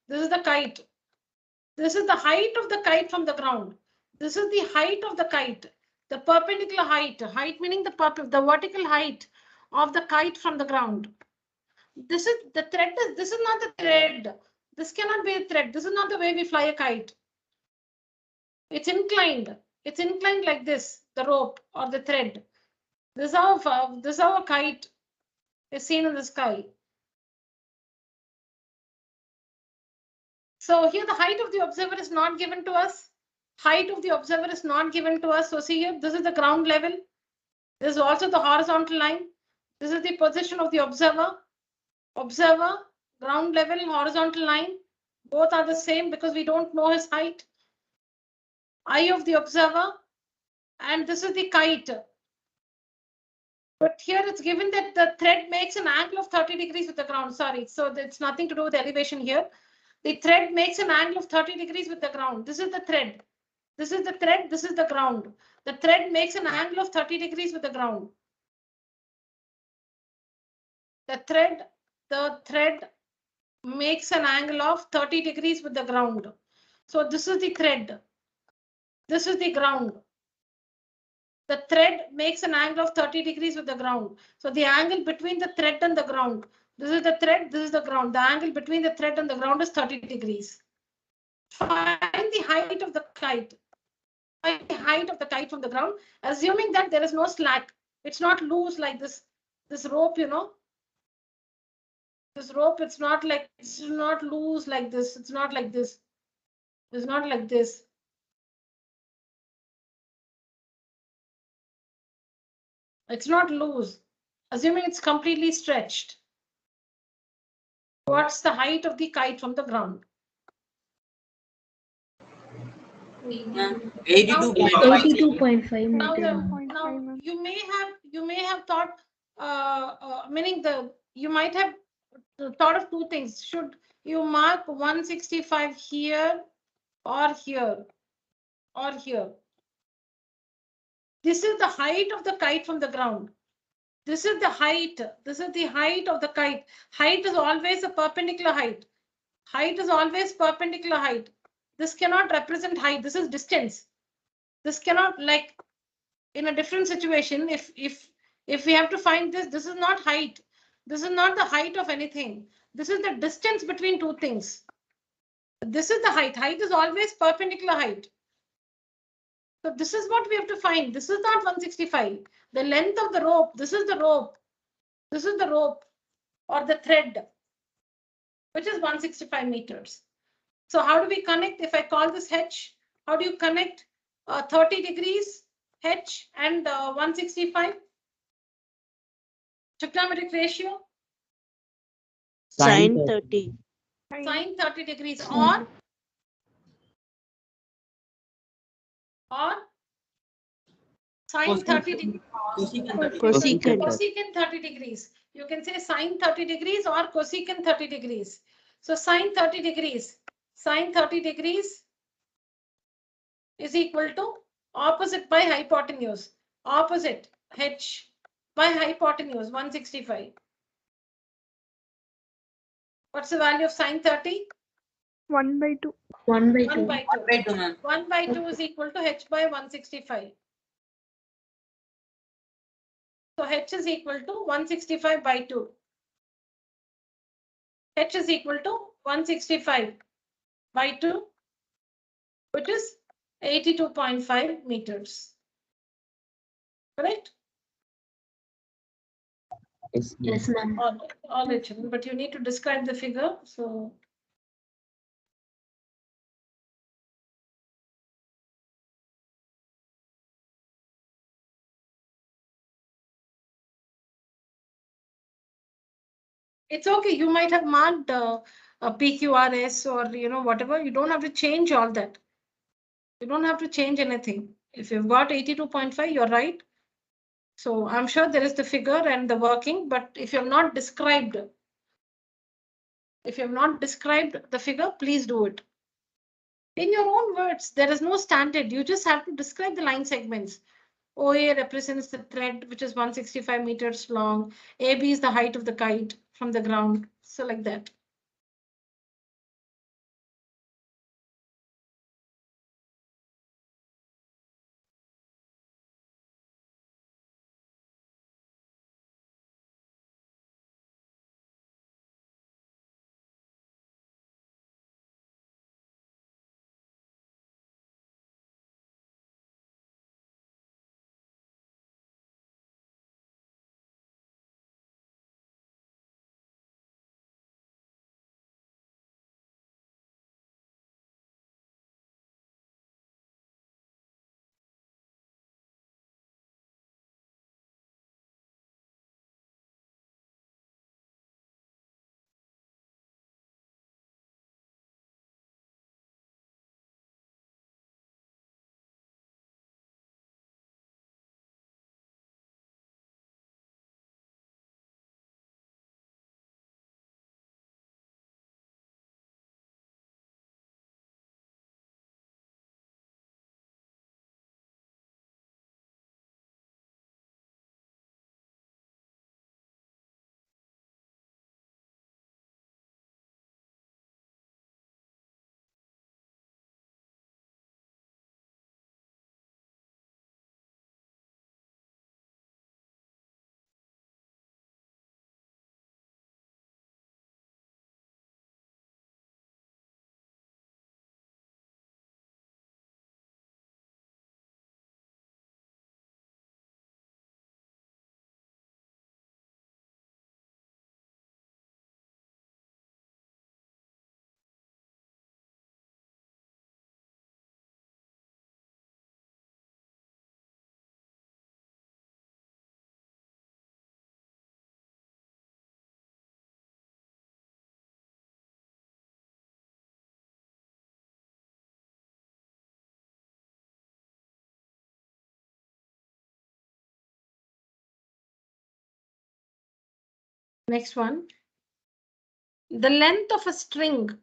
This is the kite. This is the height of the kite from the ground. This is the height of the kite. The perpendicular height. Height meaning the vertical height of the kite from the ground. This is the thread. This is not the thread. This cannot be a thread. This is not the way we fly a kite. It's inclined. It's inclined like this, the rope or the thread. This is how a kite is seen in the sky. So here the height of the observer is not given to us. Height of the observer is not given to us. So see here, this is the ground level. This is also the horizontal line. This is the position of the observer. Observer, ground level, horizontal line. Both are the same because we don't know his height. Eye of the observer. And this is the kite. But here it's given that the thread makes an angle of 30 degrees with the ground. Sorry, so it's nothing to do with elevation here. The thread makes an angle of 30 degrees with the ground. This is the thread. This is the thread. This is the ground. The thread makes an angle of 30 degrees with the ground. The thread makes an angle of 30 degrees with the ground. So this is the thread. This is the ground. The thread makes an angle of 30 degrees with the ground. So the angle between the thread and the ground. This is the thread, this is the ground. The angle between the thread and the ground is 30 degrees. Find the height of the kite. Find the height of the kite from the ground, assuming that there is no slack. It's not loose like this rope, you know. This rope, it's not loose like this. It's not like this. It's not like this. It's not loose. Assuming it's completely stretched. What's the height of the kite from the ground? 82.5 Now, meters. you may have thought, meaning you might have thought of two things. Should you mark 165 here or here or here? This is the height of the kite from the ground. This is the height. This is the height of the kite. Height is always a perpendicular height. Height is always perpendicular height. This cannot represent height. This is distance. This cannot, like in a different situation, if we have to find this is not height. This is not the height of anything. This is the distance between two things. This is the height. Height is always perpendicular height. So this is what we have to find. This is not 165. The length of the rope. This is the rope. This is the rope or the thread, which is 165 meters. So how do we connect? If I call this H, how do you connect 30 degrees H and 165? Trigonometric ratio. Sine 30. Sine 30 degrees or sine 30 degrees. Cosecant. Cosecant 30 degrees. You can say sine 30 degrees or cosecant 30 degrees. So sine 30 degrees. Sine 30 degrees is equal to opposite by hypotenuse. Opposite h by hypotenuse 165. What's the value of sine 30? 1 by 2. 1 by 1 2. by 2. 1 by 2, ma'am. 1 by 2 is equal to h by 165. So h is equal to 165 by 2. H is equal to 165 by 2, which is 82.5 meters. Correct? Yes, ma'am. All right, children, but you need to describe the figure. So it's okay. You might have marked a PQRS or whatever. You don't have to change all that. You don't have to change anything. If you've got 82.5, you're right. So I'm sure there is the figure and the working, but if you have not described the figure, please do it. In your own words, there is no standard. You just have to describe the line segments. OA represents the thread, which is 165 meters long. AB is the height of the kite from the ground. So like that. Next one. The length of a string.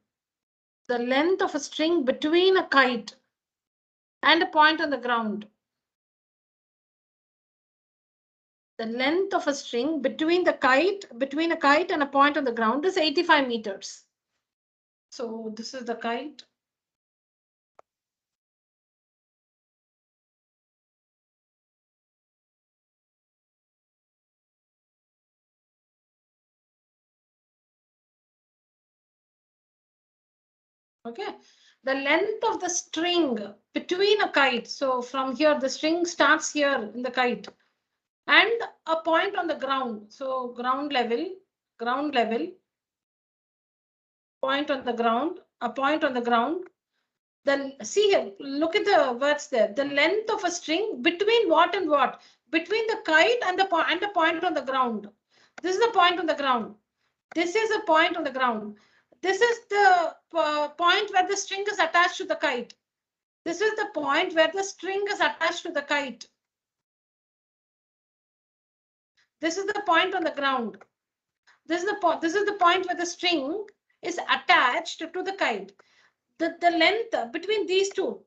The length of a string between a kite and a point on the ground. The length of a string between a kite and a point on the ground is 85 meters. So this is the kite. Okay, the length of the string between a kite. So from here, the string starts here in the kite and a point on the ground. So ground level, point on the ground, a point on the ground. Then see here, look at the words there. The length of a string between what and what? Between the kite and the point on the ground. This is the point on the ground. This is a point on the ground. This is the point where the string is attached to the kite. This is the point where the string is attached to the kite. This is the point on the ground. This is the point where the string is attached to the kite. The length between these two,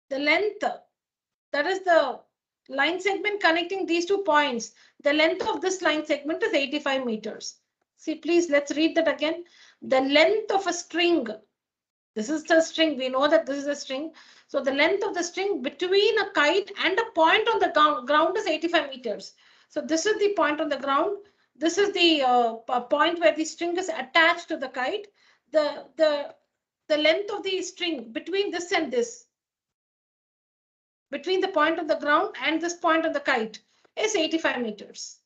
the length, that is the line segment connecting these 2 points. The length of this line segment is 85 meters. See, please, let's read that again. The length of a string. This is the string. We know that this is a string. So the length of the string between a kite and a point on the ground is 85 meters. So this is the point on the ground. This is the point where the string is attached to the kite. The length of the string between this and this, between the point on the ground and this point on the kite, is 85 meters.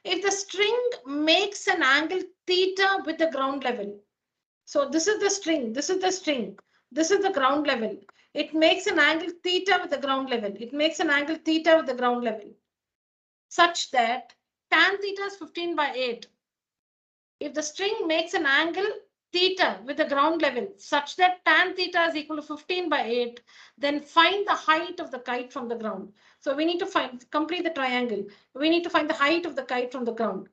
If the string makes an angle theta with the ground level, so this is the string, this is the string, this is the ground level. It makes an angle theta with the ground level. It makes an angle theta with the ground level such that tan theta is 15/8. If the string makes an angle theta with the ground level such that tan theta is equal to 15/8, then find the height of the kite from the ground. So we need to complete the triangle. We need to find the height of the kite from the ground.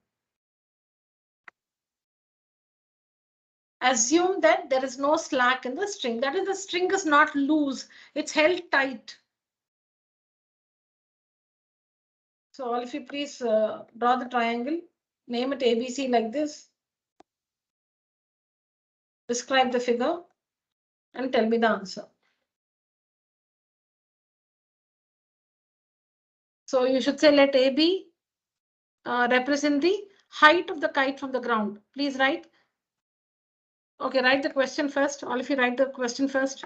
Assume that there is no slack in the string. That is, the string is not loose. It's held tight. So all of you please draw the triangle. Name it ABC like this. Describe the figure and tell me the answer. So you should say let AB represent the height of the kite from the ground. Please write. Okay, write the question first. All of you write the question first.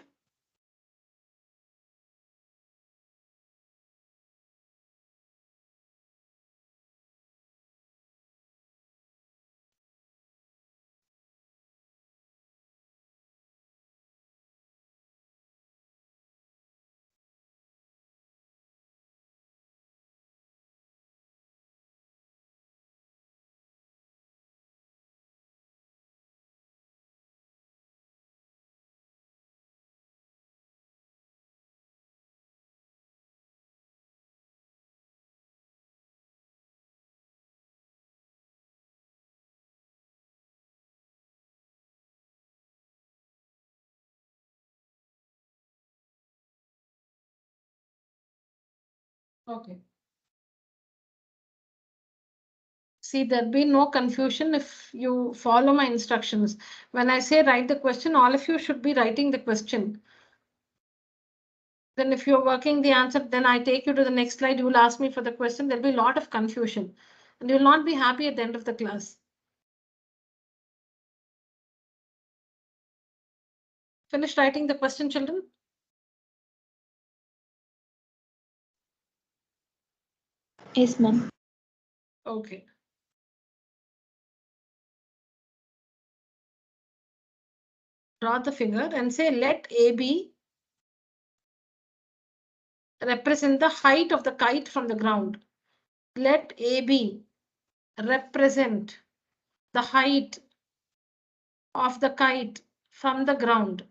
Okay. See, there'll be no confusion if you follow my instructions. When I say write the question, all of you should be writing the question. Then if you're working the answer, then I take you to the next slide. You will ask me for the question. There'll be a lot of confusion and you will not be happy at the end of the class. Finish writing the question, children? Yes, ma'am. Okay. Draw the figure and say let AB represent the height of the kite from the ground. Let AB represent the height of the kite from the ground.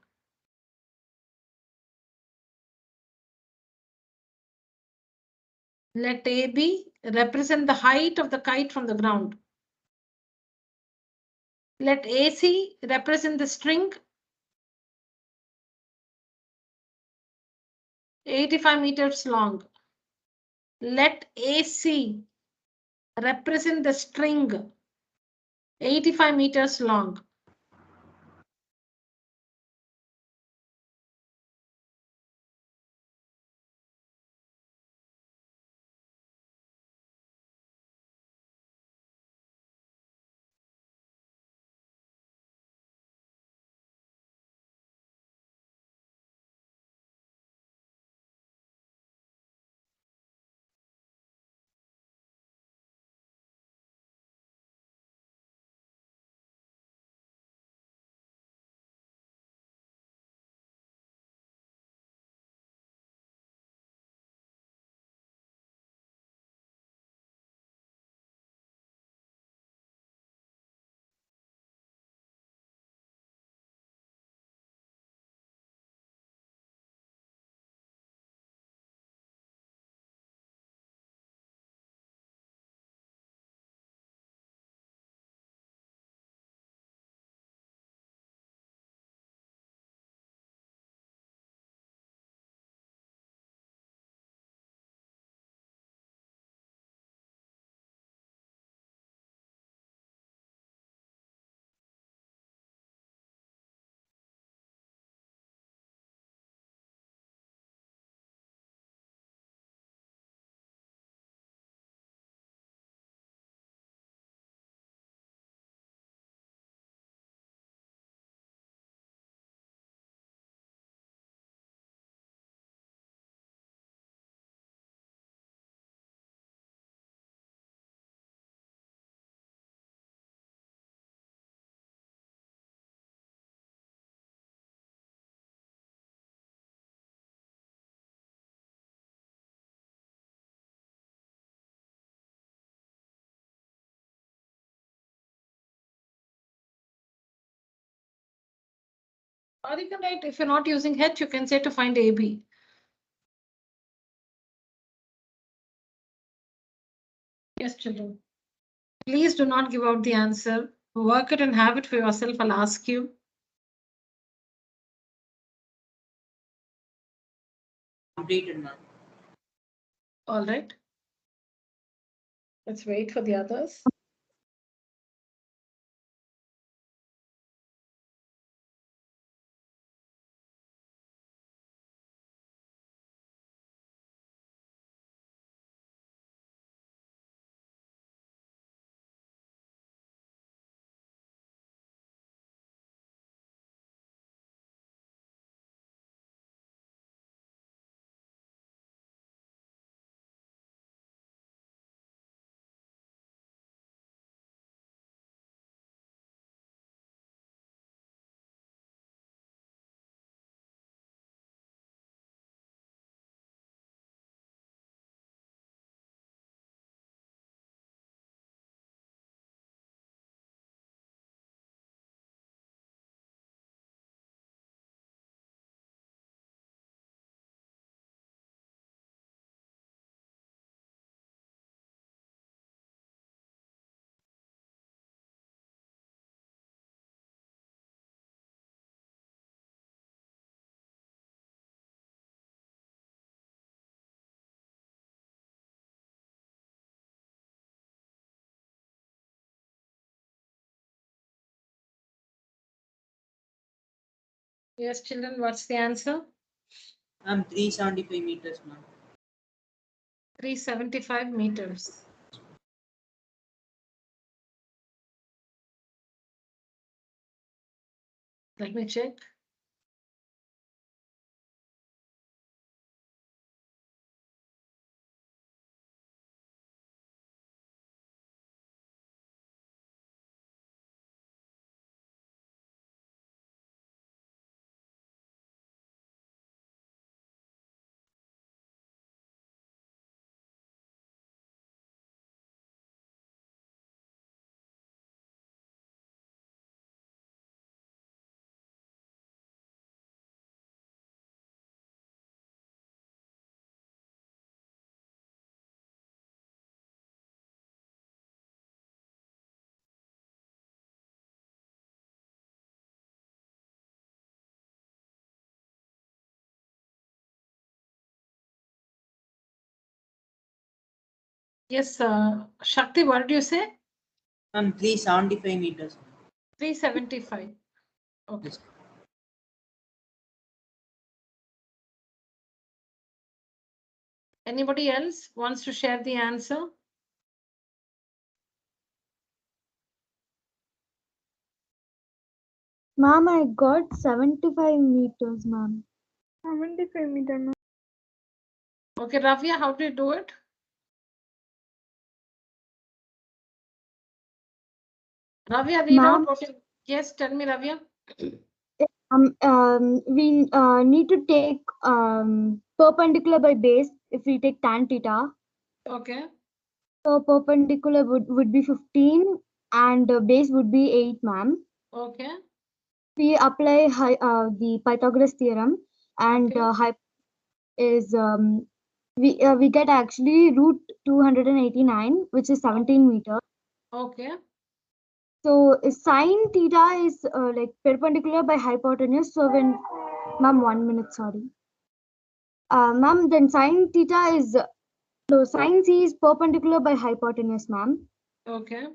Let AB represent the height of the kite from the ground. Let AC represent the string 85 meters long. Let AC represent the string 85 meters long. Or you can write, if you're not using H, you can say to find AB. Yes, children. Please do not give out the answer. Work it and have it for yourself. I'll ask you. Completed, ma'am. All right. Let's wait for the others. Yes, children, what's the answer? 375 meters, ma'am. 375 meters. Let me check. Yes, Shakti, what did you say? 375 meters. 375. Okay. Yes. Anybody else wants to share the answer? Ma'am, I got 75 meters, ma'am. 75 meter, ma'am. Okay, Ravia, how do you do it? Ravia, read out what you... Yes, tell me, Ravia. We need to take perpendicular by base if we take tan theta. Okay. So perpendicular would be 15 and base would be 8, ma'am. Okay. We apply the Pythagoras theorem and Okay. is we get actually root 289, which is 17 meters. Okay. So sine theta is like perpendicular by hypotenuse. So when, ma'am, 1 minute, sorry. Ma'am, then sine theta is, no, sine C is perpendicular by hypotenuse, ma'am. Okay.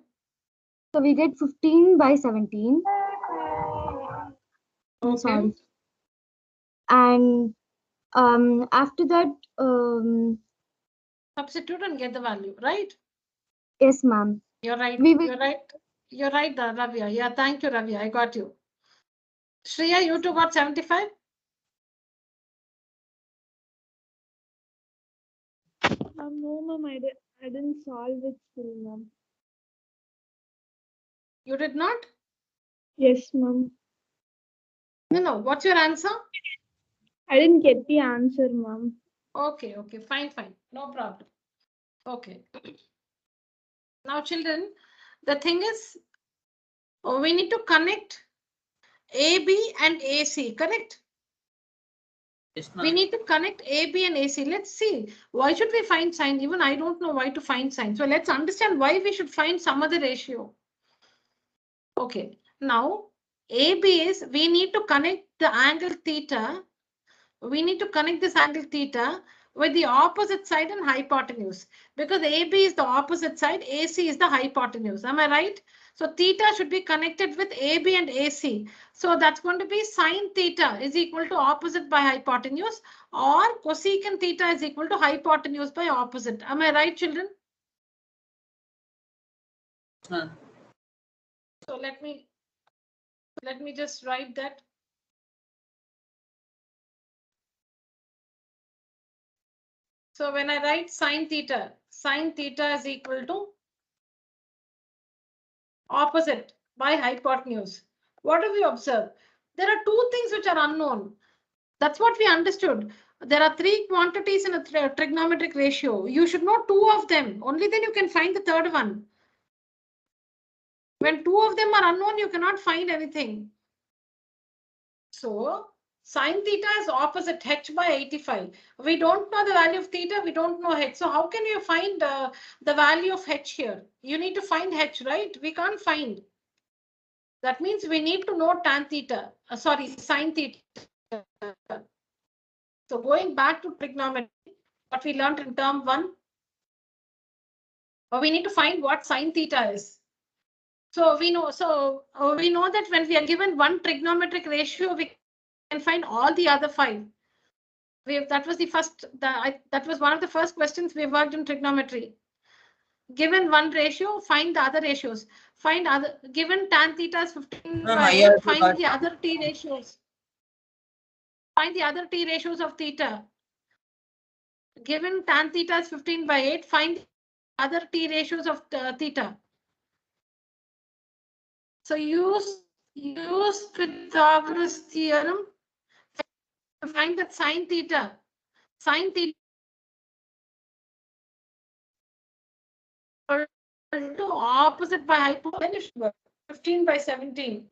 So we get 15 by 17. Okay. Sorry. And after that, substitute and get the value, right? yes, ma'am. You're right. We will... You're right. You're right, Ravia. Yeah, thank you, Ravia. I got you. Shreya, you too got 75? No, ma'am, I didn't solve it still, ma'am. You did not? Yes, ma'am. No. What's your answer? I didn't get the answer, ma'am. Okay. Fine. No problem. Okay. Now, children, the thing is, we need to connect AB and AC, correct? Yes, We ma'am. need to connect AB and AC. Let's see. Why should we find sine? Even I don't know why to find sine. So let's understand why we should find some other ratio. Okay. Now, AB is, we need to connect the angle theta. We need to connect this angle theta with the opposite side and hypotenuse, because AB is the opposite side, AC is the hypotenuse. Am I right? So theta should be connected with AB and AC. So that's going to be sine theta is equal to opposite by hypotenuse, or cosecant theta is equal to hypotenuse by opposite. Am I right, children? Ma'am. So let me just write that. So when I write sine theta is equal to opposite by hypotenuse. What do we observe? There are two things which are unknown. That's what we understood. There are three quantities in a trigonometric ratio. You should know two of them. Only then you can find the third one. When two of them are unknown, you cannot find anything. So sine theta is opposite h by 85. We don't know the value of theta. We don't know h. So how can you find the value of h here? You need to find h, right? We can't find. That means we need to know tan theta. Sine theta. So going back to trigonometry, what we learned in term 1, we need to find what sine theta is. So we know that when we are given one trigonometric ratio, we can find all the other 5. That was one of the first questions we worked in trigonometry. Given one ratio, find the other ratios. Given tan theta is 15 by 8, find the other t ratios. Find the other t ratios of theta. Given tan theta is 15 by 8, find other t ratios of theta. So use Pythagoras theorem to find that sine theta. Sine theta to opposite by hypotenuse, 15 by 17.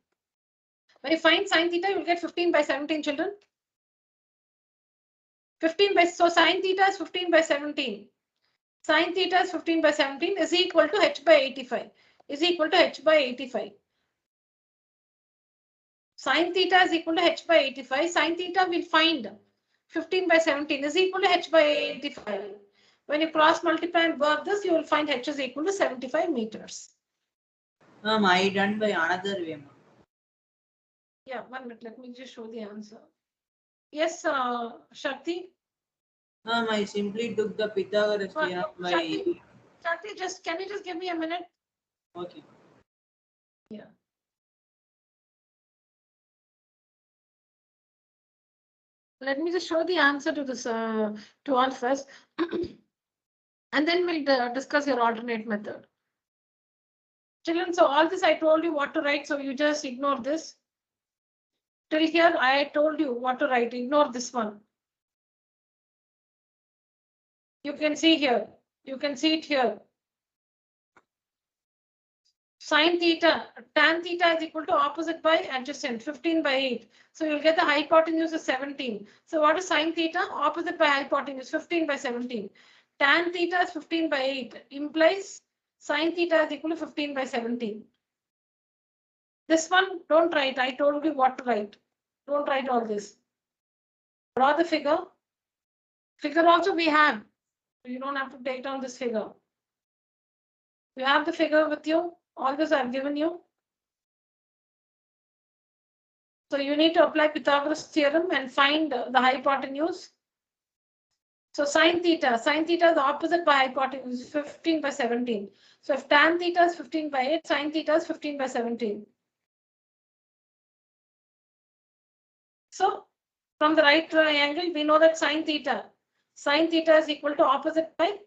When you find sine theta, you will get 15 by 17, children. 15 by, so sine theta is 15 by 17. Sine theta is 15 by 17 is equal to h by 85. Is equal to h by 85. Sine theta is equal to h by 85. Sine theta will find 15 by 17 is equal to h by 85. When you cross multiply and work this, you will find h is equal to 75 meters. Ma'am, I done by another way, ma'am. Yeah, 1 minute. Let me just show the answer. Yes, Shakti. Ma'am, I simply took the Pythagoras theorem by. Shakti, can you just give me a minute? Okay. Yeah. Let me just show the answer to this to all first, and then we'll discuss your alternate method. Children, so all this I told you what to write, so you just ignore this. Till here, I told you what to write. Ignore this one. You can see here. You can see it here. Sine theta, tan theta is equal to opposite by adjacent, 15 by 8. So you'll get the hypotenuse is 17. So what is sine theta? Opposite by hypotenuse, 15 by 17. Tan theta is 15 by 8. Implies sine theta is equal to 15 by 17. This one, don't write. I told you what to write. Don't write all this. Draw the figure. Figure also we have. You don't have to take down this figure. You have the figure with you. All this I've given you. So you need to apply Pythagoras theorem and find the hypotenuse. So sine theta is the opposite by hypotenuse, 15 by 17. So if tan theta is 15 by 8, sine theta is 15 by 17. So from the right triangle, we know that sine theta is equal to opposite by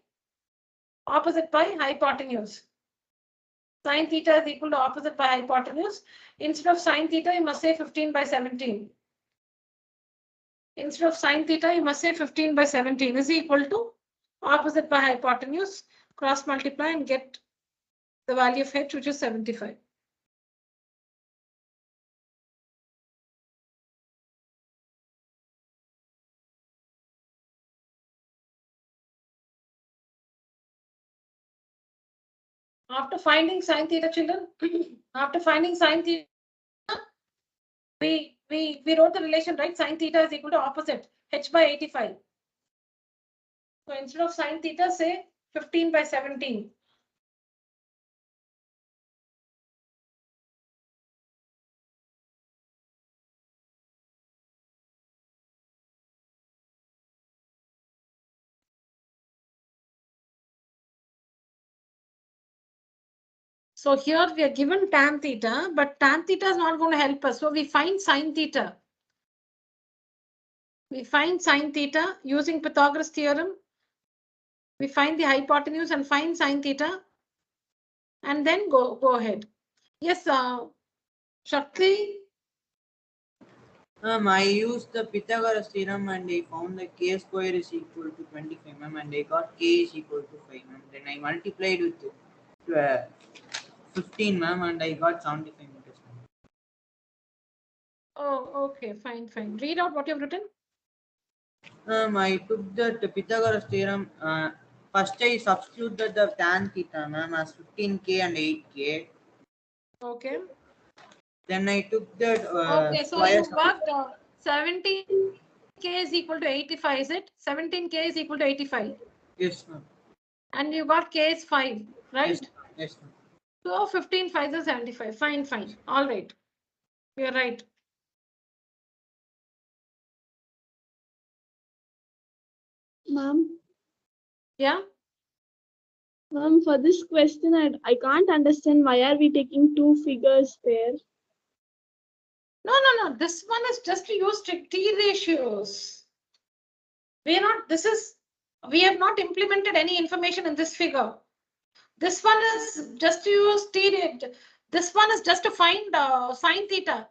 hypotenuse. Sine theta is equal to opposite by hypotenuse. Instead of sine theta, you must say 15 by 17. Instead of sine theta, you must say 15 by 17 is equal to opposite by hypotenuse. Cross multiply and get the value of h, which is 75. After finding sine theta, children, after finding sine theta, we wrote the relation, right? Sine theta is equal to opposite h by 85. So instead of sine theta, say 15 by 17. So here we are given tan theta, but tan theta is not going to help us. So we find sine theta. We find sine theta using Pythagoras theorem. We find the hypotenuse and find sine theta. And then go ahead. Yes, Shakti. I used the Pythagoras theorem and I found the k square is equal to 25, ma'am, and I got k is equal to 5, ma'am. Then I multiplied with 15, ma'am, and I got 75 meters, ma'am. Oh, okay, fine. Read out what you've written. I took the Pythagoras theorem. First, I substituted the tan theta, ma'am, as 15k and 8k. Okay. Then I took the Okay, so you squares. worked 17k is equal to 85, is it? 17k is equal to 85. Yes, ma'am. And you got k is 5, right? Yes, ma'am. So 15 5 is 75. Fine. All right. You're right. Ma'am, Yeah. ma'am, for this question, I can't understand why are we taking two figures there? No. This one is just to use T ratios. We have not implemented any information in this figure. This one is just to use T rate. This one is just to find sine theta.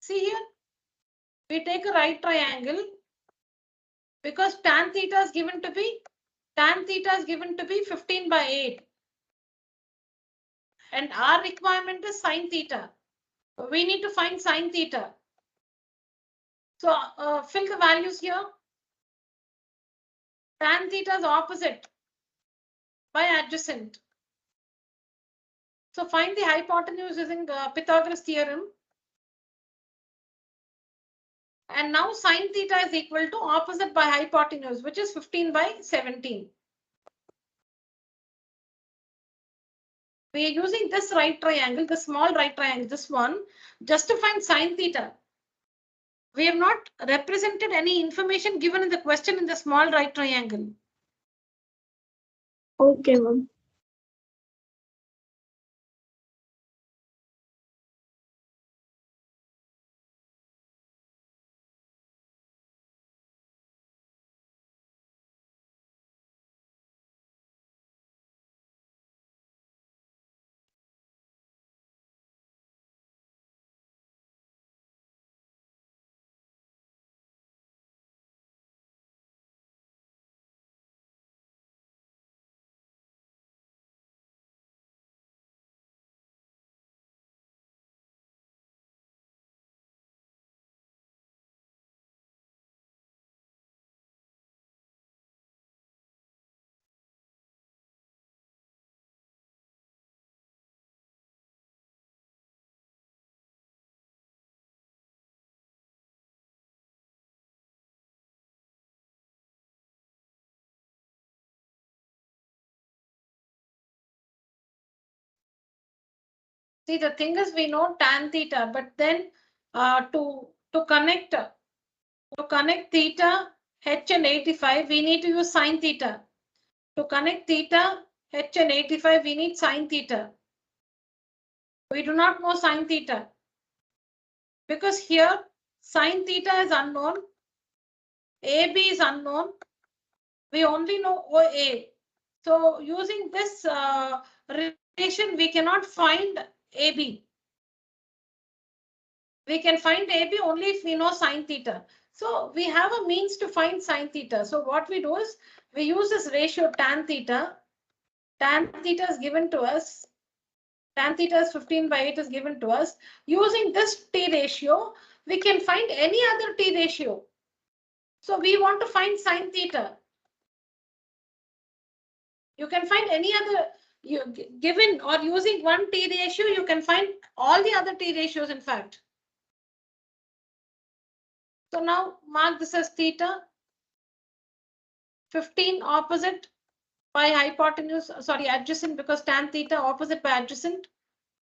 See here, we take a right triangle because tan theta is given to be 15 by 8. And our requirement is sine theta. We need to find sine theta. So fill the values here. Tan theta is opposite by adjacent. So find the hypotenuse using Pythagoras theorem. And now sine theta is equal to opposite by hypotenuse, which is 15 by 17. We are using this right triangle, the small right triangle, this one, just to find sine theta. We have not represented any information given in the question in the small right triangle. Okay, ma'am. See, the thing is, we know tan theta, but then to connect theta, h and 85, we need to use sine theta. To connect theta, h and 85, we need sine theta. We do not know sine theta because here sine theta is unknown, AB is unknown. We only know OA. So using this relation, we cannot find AB. We can find AB only if we know sine theta. So we have a means to find sine theta. So what we do is we use this ratio tan theta. Tan theta is given to us. Tan theta is 15 by 8 is given to us. Using this T ratio, we can find any other T ratio. So we want to find sine theta. You can find any other, given or using one T ratio, you can find all the other T ratios in fact. So now mark this as theta. 15 opposite by hypotenuse, sorry, adjacent, because tan theta opposite by adjacent.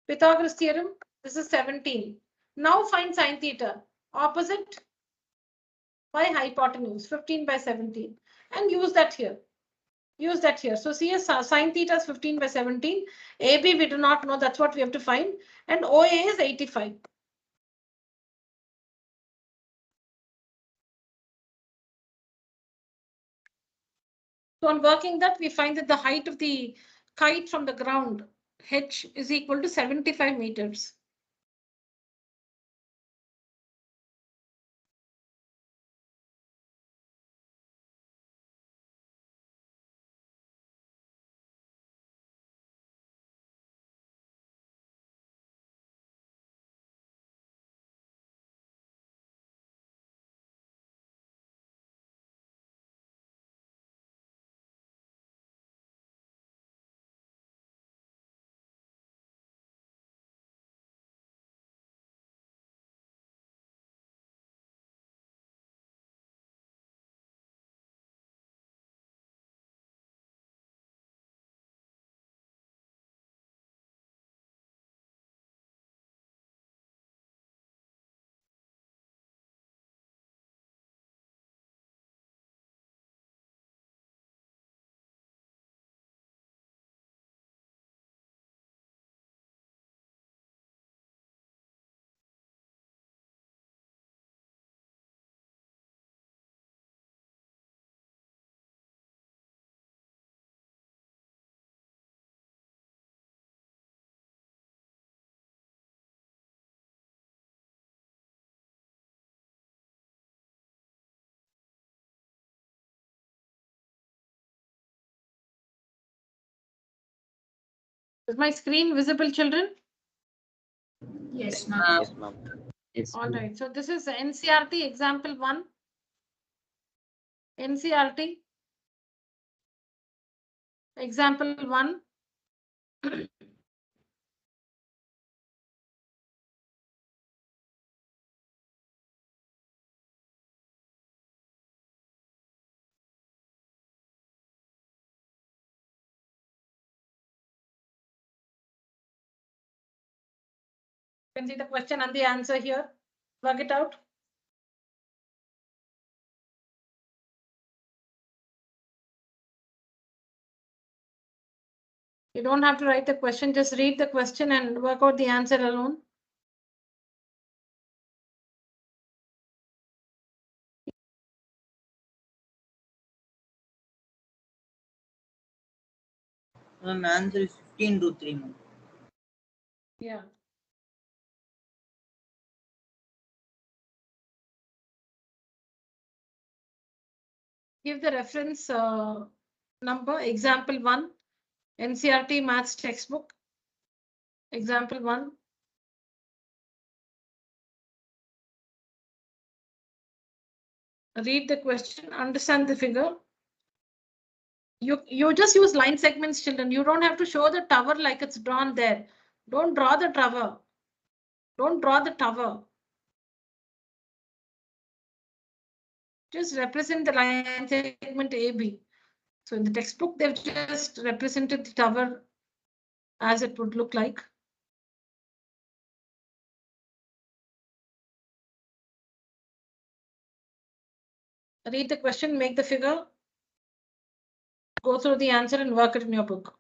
Pythagoras theorem, this is 17. Now find sine theta, opposite by hypotenuse, 15 by 17, and use that here. Use that here. So see, sine theta is 15 by 17. AB we do not know, that's what we have to find. And OA is 85. So on working that, we find that the height of the kite from the ground, h, is equal to 75 meters. Is my screen visible, children? Yes, ma'am. Yes, ma'am. Yes. All right. So this is NCRT example 1. NCRT example 1. You can see the question and the answer here. Work it out. You don't have to write the question, just read the question and work out the answer alone. Ma'am, answer is 15 to 3, ma'am. Yeah. Give the reference number, example 1, NCRT maths textbook. Example 1. Read the question, understand the figure. You just use line segments, children. You don't have to show the tower like it's drawn there. Don't draw the tower. Don't draw the tower. Just represent the line segment AB. So in the textbook, they've just represented the tower as it would look like. Read the question, make the figure, go through the answer and work it in your book.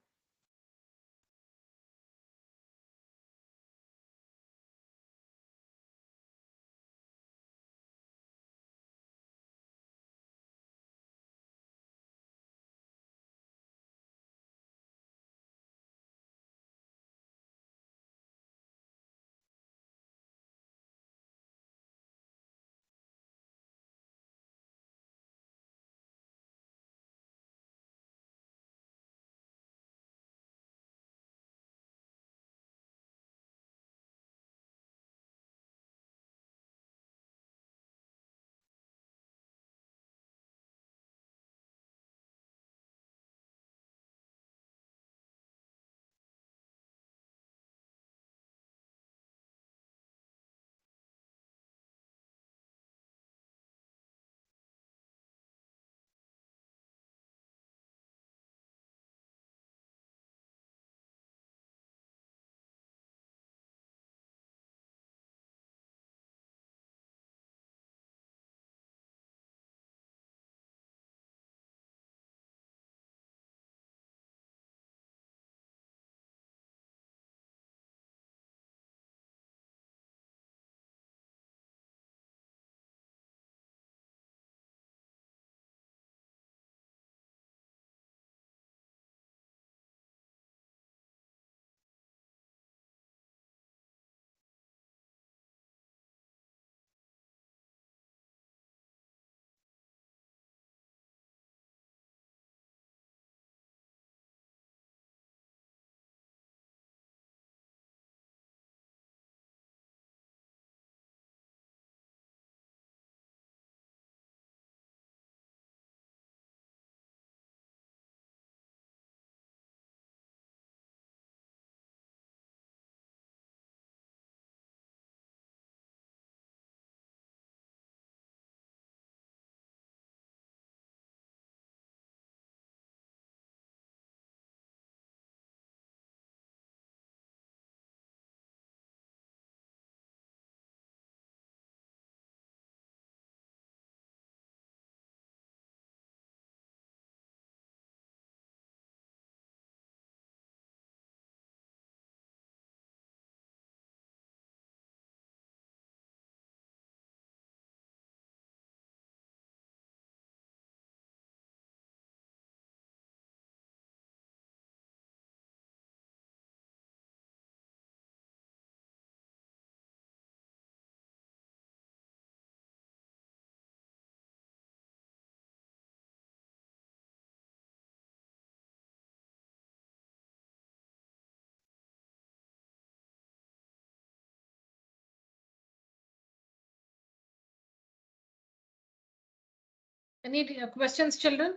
Any questions, children?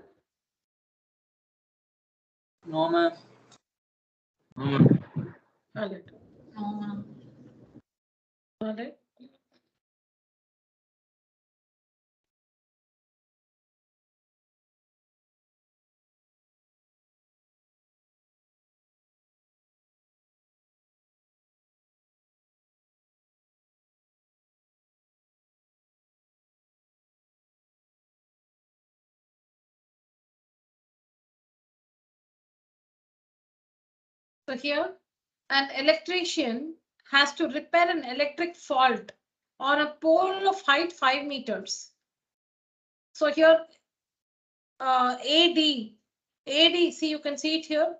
No, ma'am. All right. All right. So here, an electrician has to repair an electric fault on a pole of height 5 meters. So here, AD, see, you can see it here.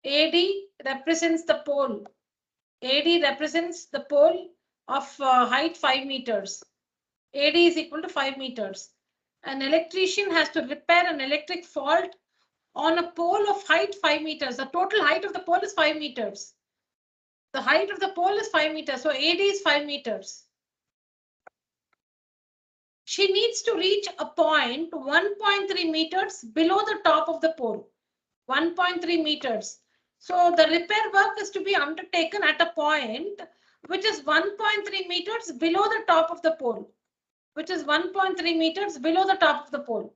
AD represents the pole. AD represents the pole of height 5 meters. AD is equal to 5 meters. An electrician has to repair an electric fault on a pole of height 5 meters. The total height of the pole is 5 meters. The height of the pole is 5 meters. So AD is 5 meters. She needs to reach a point 1.3 meters below the top of the pole. 1.3 meters. So the repair work is to be undertaken at a point which is 1.3 meters below the top of the pole. Which is 1.3 meters below the top of the pole.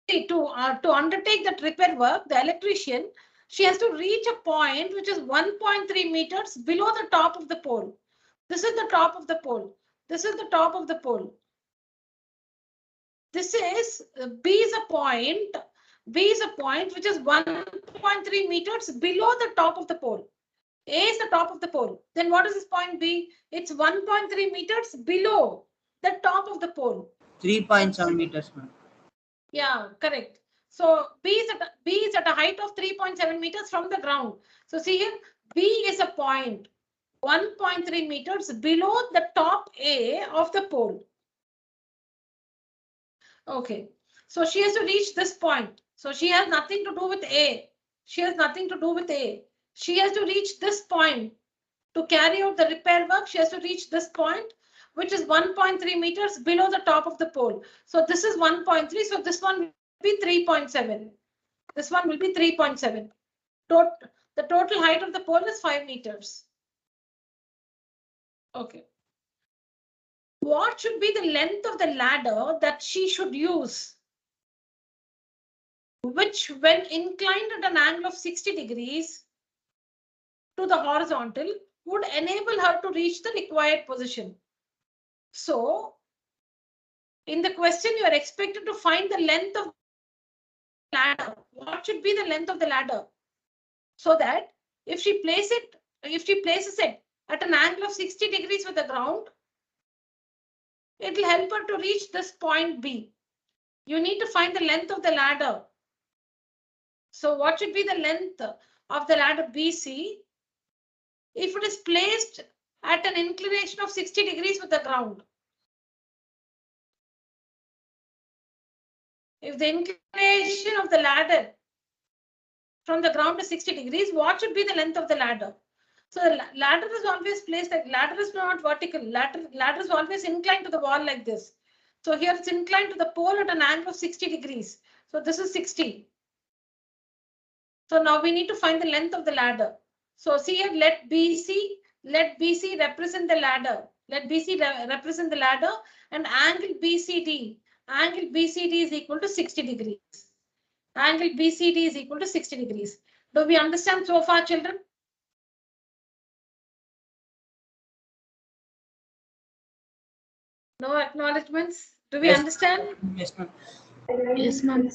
To undertake that repair work, the electrician, she has to reach a point which is 1.3 meters below the top of the pole. This is the top of the pole. This is the top of the pole. This is B is a point. B is a point which is 1.3 meters below the top of the pole. A is the top of the pole. Then what is this point B? It's 1.3 meters below the top of the pole. 3.7 meters, ma'am. Yeah, correct. So B is at a height of 3.7 meters from the ground. So see here, B is a point 1.3 meters below the top A of the pole. Okay, so she has to reach this point. So she has nothing to do with A. She has nothing to do with A. She has to reach this point to carry out the repair work. She has to reach this point, which is 1.3 meters below the top of the pole. So this is 1.3. So this one will be 3.7. This one will be 3.7. The total height of the pole is 5 meters. Okay. What should be the length of the ladder that she should use, which when inclined at an angle of 60 degrees to the horizontal would enable her to reach the required position? So in the question, you are expected to find the length of the ladder. What should be the length of the ladder? So that if she places it at an angle of 60 degrees with the ground, it will help her to reach this point B. You need to find the length of the ladder. So what should be the length of the ladder BC if it is placed at an inclination of 60 degrees with the ground? If the inclination of the ladder from the ground is 60 degrees, what should be the length of the ladder? So the ladder is always placed like, ladder is not vertical. Ladder is always inclined to the wall like this. So here it's inclined to the pole at an angle of 60 degrees. So this is 60. So now we need to find the length of the ladder. So see here, let BC represent the ladder. Let BC represent the ladder, and angle BCD. Angle BCD is equal to 60 degrees. Angle BCD is equal to 60 degrees. Do we understand so far, children? No acknowledgements? Do we Yes. understand? Yes, ma'am. Yes, ma'am.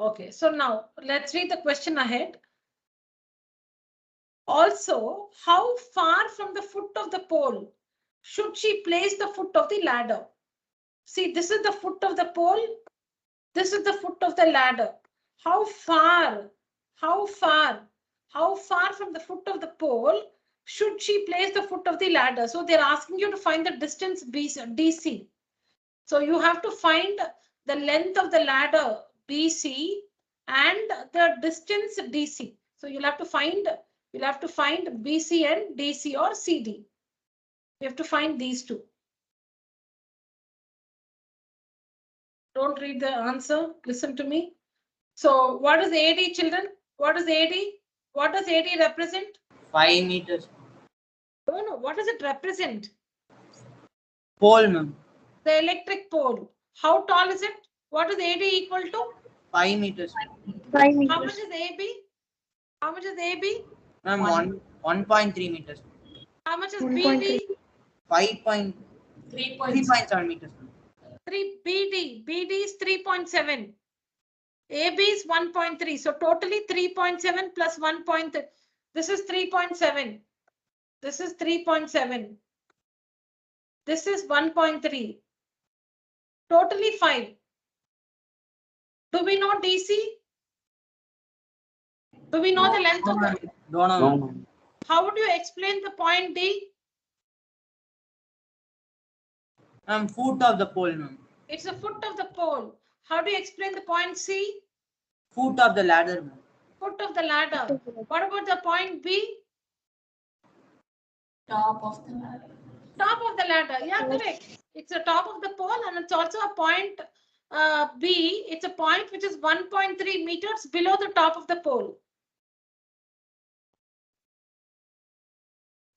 Okay, so now let's read the question ahead. Also, how far from the foot of the pole should she place the foot of the ladder? See, this is the foot of the pole. This is the foot of the ladder. How far from the foot of the pole should she place the foot of the ladder? So they're asking you to find the distance DC. So you have to find the length of the ladder BC and the distance DC. So you'll have to find We'll have to find BC and DC or CD. We have to find these two. Don't read the answer. Listen to me. So what is AD, children? What is AD? What does AD represent? 5 meters. No. What does it represent? Pole, ma'am. The electric pole. How tall is it? What is AD equal to? 5 meters. 5 How much meters. is AB? How much is AB? Ma'am, 1.3 meters. How much is 1.3. BD? 3.7 meters. 3 BD. BD is 3.7. AB is 1.3. So totally 3.7 plus 1.3. This is 3.7. This is 3.7. This is 1.3. Totally 5. Do we know DC? Do we know the length of the? Don't know. ma'am. How would you explain the point D? Ma'am, foot of the pole, ma'am. It's the foot of the pole. How do you explain the point C? Foot of the ladder, ma'am. Foot of the ladder. What about the point B? Top of the ladder. Top of the ladder. Yeah, correct. It's the top of the pole and it's also a point B. It's a point which is 1.3 meters below the top of the pole.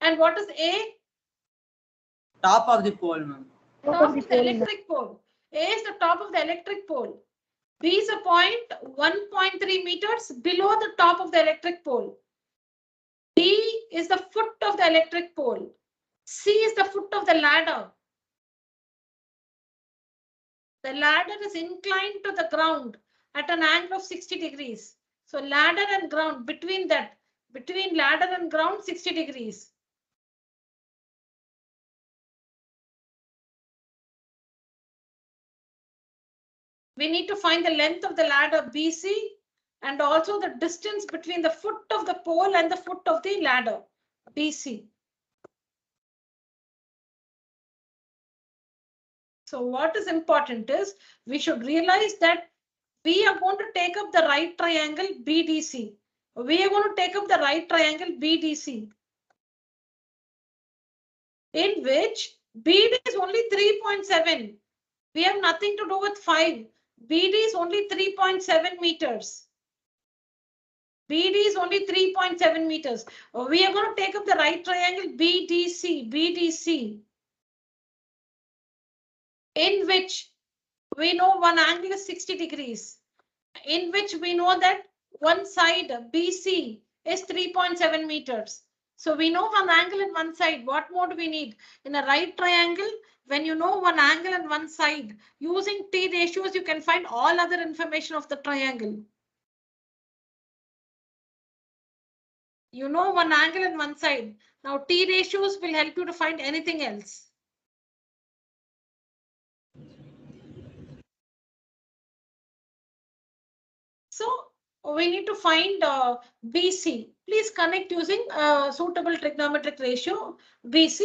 And what is A? Top of the pole, ma'am. Top of the electric pole. A is the top of the electric pole. B is a point 1.3 meters below the top of the electric pole. D is the foot of the electric pole. C is the foot of the ladder. The ladder is inclined to the ground at an angle of 60 degrees. So ladder and ground, between ladder and ground, 60 degrees. We need to find the length of the ladder BC and also the distance between the foot of the pole and the foot of the ladder BC. So what is important is we should realize that we are going to take up the right triangle BDC. We are going to take up the right triangle BDC, in which BD is only 3.7. We have nothing to do with 5. BD is only 3.7 meters. BD is only 3.7 meters. We are going to take up the right triangle BDC, in which we know one angle is 60 degrees, in which we know that one side BC is 3.7 meters. So we know one angle and one side. What more do we need? In a right triangle, when you know one angle and one side, using T ratios, you can find all other information of the triangle. You know one angle and one side. Now T ratios will help you to find anything else. So we need to find BC. Please connect using suitable trigonometric ratio. BC,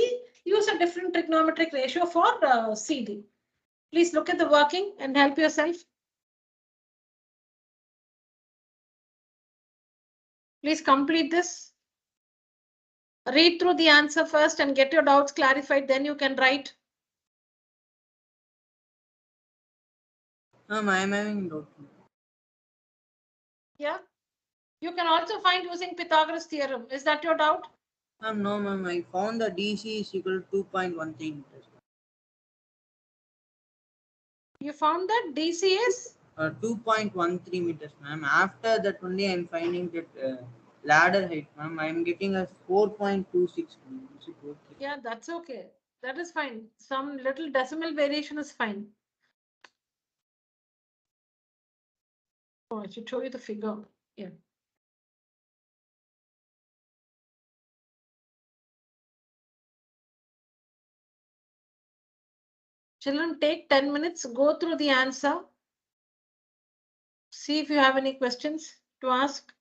use a different trigonometric ratio for CD. Please look at the working and help yourself. Please complete this. Read through the answer first and get your doubts clarified. Then you can write. Ma'am, I am having doubt. Yeah. You can also find using Pythagoras theorem. Is that your doubt? Ma'am, no, ma'am. I found the DC is equal to 2.13 meters. You found that DC is? 2.13 meters, ma'am. After that only I am finding that ladder height, ma'am. I am getting a 4.26. Is it okay? Yeah, that's okay. That is fine. Some little decimal variation is fine. Oh, I should show you the figure. Yeah. Children, take 10 minutes, go through the answer. See if you have any questions to ask.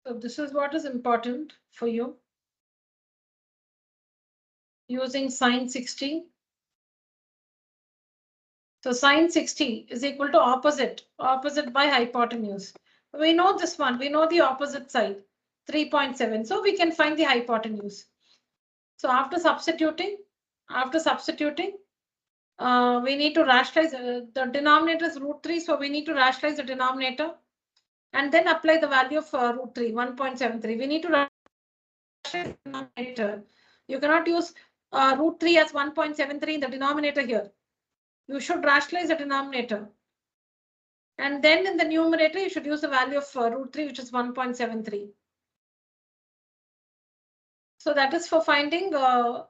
So this is what is important for you. Using sine 60. So sine 60 is equal to opposite by hypotenuse. We know this one, we know the opposite side, 3.7. So we can find the hypotenuse. So after substituting, we need to rationalize the denominator is √3. So we need to rationalize the denominator and then apply the value of √3, 1.73. We need to rationalize the denominator. You cannot use √3 as 1.73 in the denominator here. You should rationalize the denominator. And then in the numerator, you should use the value of √3, which is 1.73. So that is for finding the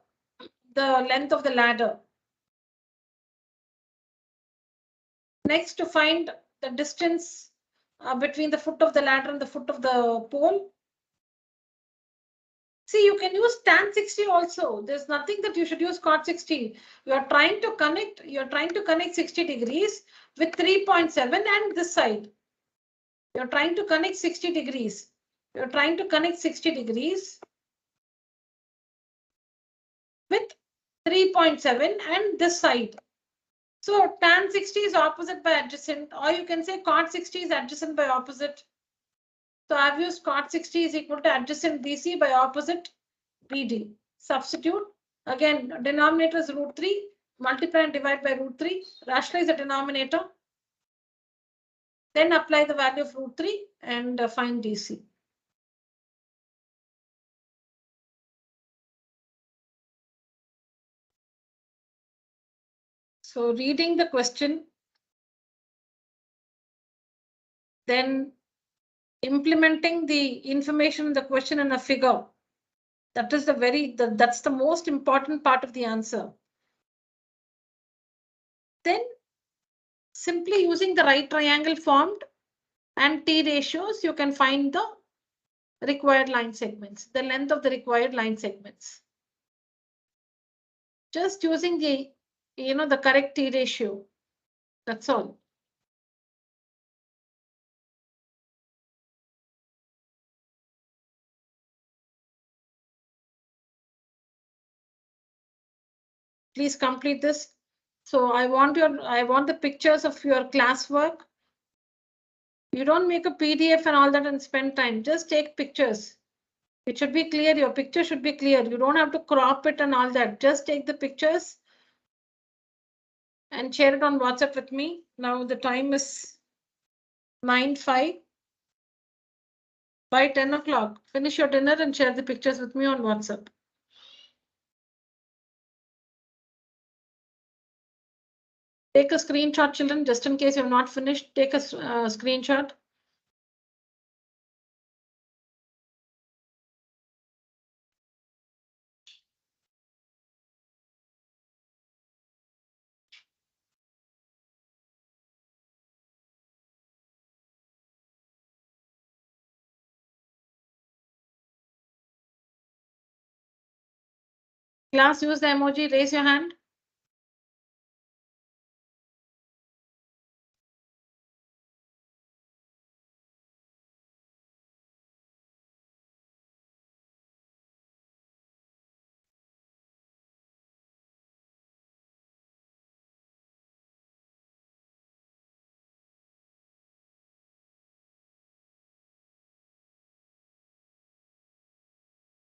length of the ladder. Next, to find the distance between the foot of the ladder and the foot of the pole. See, you can use tan 60 also. There's nothing that you should use cot 60. You're trying to connect 60 degrees with 3.7 and this side. You're trying to connect 60 degrees. You're trying to connect 60 degrees with 3.7 and this side. So tan 60 is opposite by adjacent, or you can say cot 60 is adjacent by opposite. So I've used cot 60 is equal to adjacent BC by opposite BD. Substitute. Again, denominator is √3. Multiply and divide by √3. Rationalize the denominator. Then apply the value of √3 and find DC. So reading the question, then implementing the information in the question in a figure. That is that's the most important part of the answer. Then simply using the right triangle formed and T ratios, you can find the required line segments, the length of the required line segments. Just using the, the correct T ratio. That's all. Please complete this. So I want the pictures of your classwork. You don't make a PDF and all that and spend time. Just take pictures. It should be clear. Your picture should be clear. You don't have to crop it and all that. Just take the pictures and share it on WhatsApp with me. Now the time is 9:05. By 10 o'clock, finish your dinner and share the pictures with me on WhatsApp. Take a screenshot, children, just in case you have not finished. Take a screenshot. Class, use the emoji, raise your hand.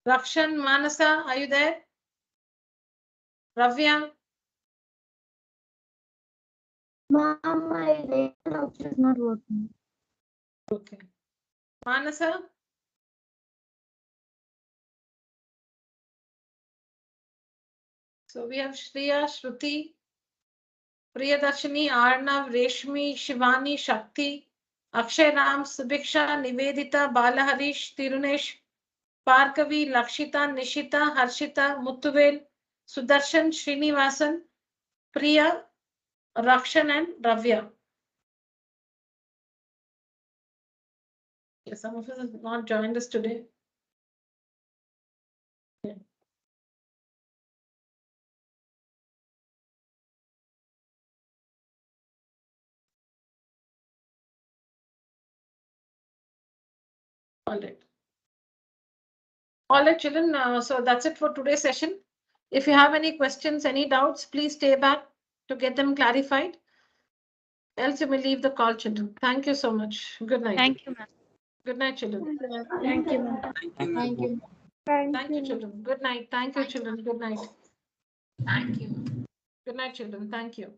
Rakshan, Manasa, are you there? Ravya? Ma'am, my laptop is not working. Okay. Manasa? So we have Shriya, Shruti, Priyadarshini, Arnav, Reshmi, Shivani, Shakti, Akshay Ram, Subiksha, Nivedita, Balaharish, Tirunesh, Parkavi, Lakshita, Nishita, Harshita, Muttuvel, Sudarshan, Srinivasan, Priya, Rakshan and Ravya. Yes, some of us have not joined us today. Yeah. All right. All right, children. So that's it for today's session. If you have any questions, any doubts, please stay back to get them clarified. Else you may leave the call, children. Thank you so much. Good night. Thank you, ma'am. Good night, children. Thank you, ma'am. Thank you. Thank you, children. Good night. Thank you, children. Good night. Thank you. Good night, children. Thank you.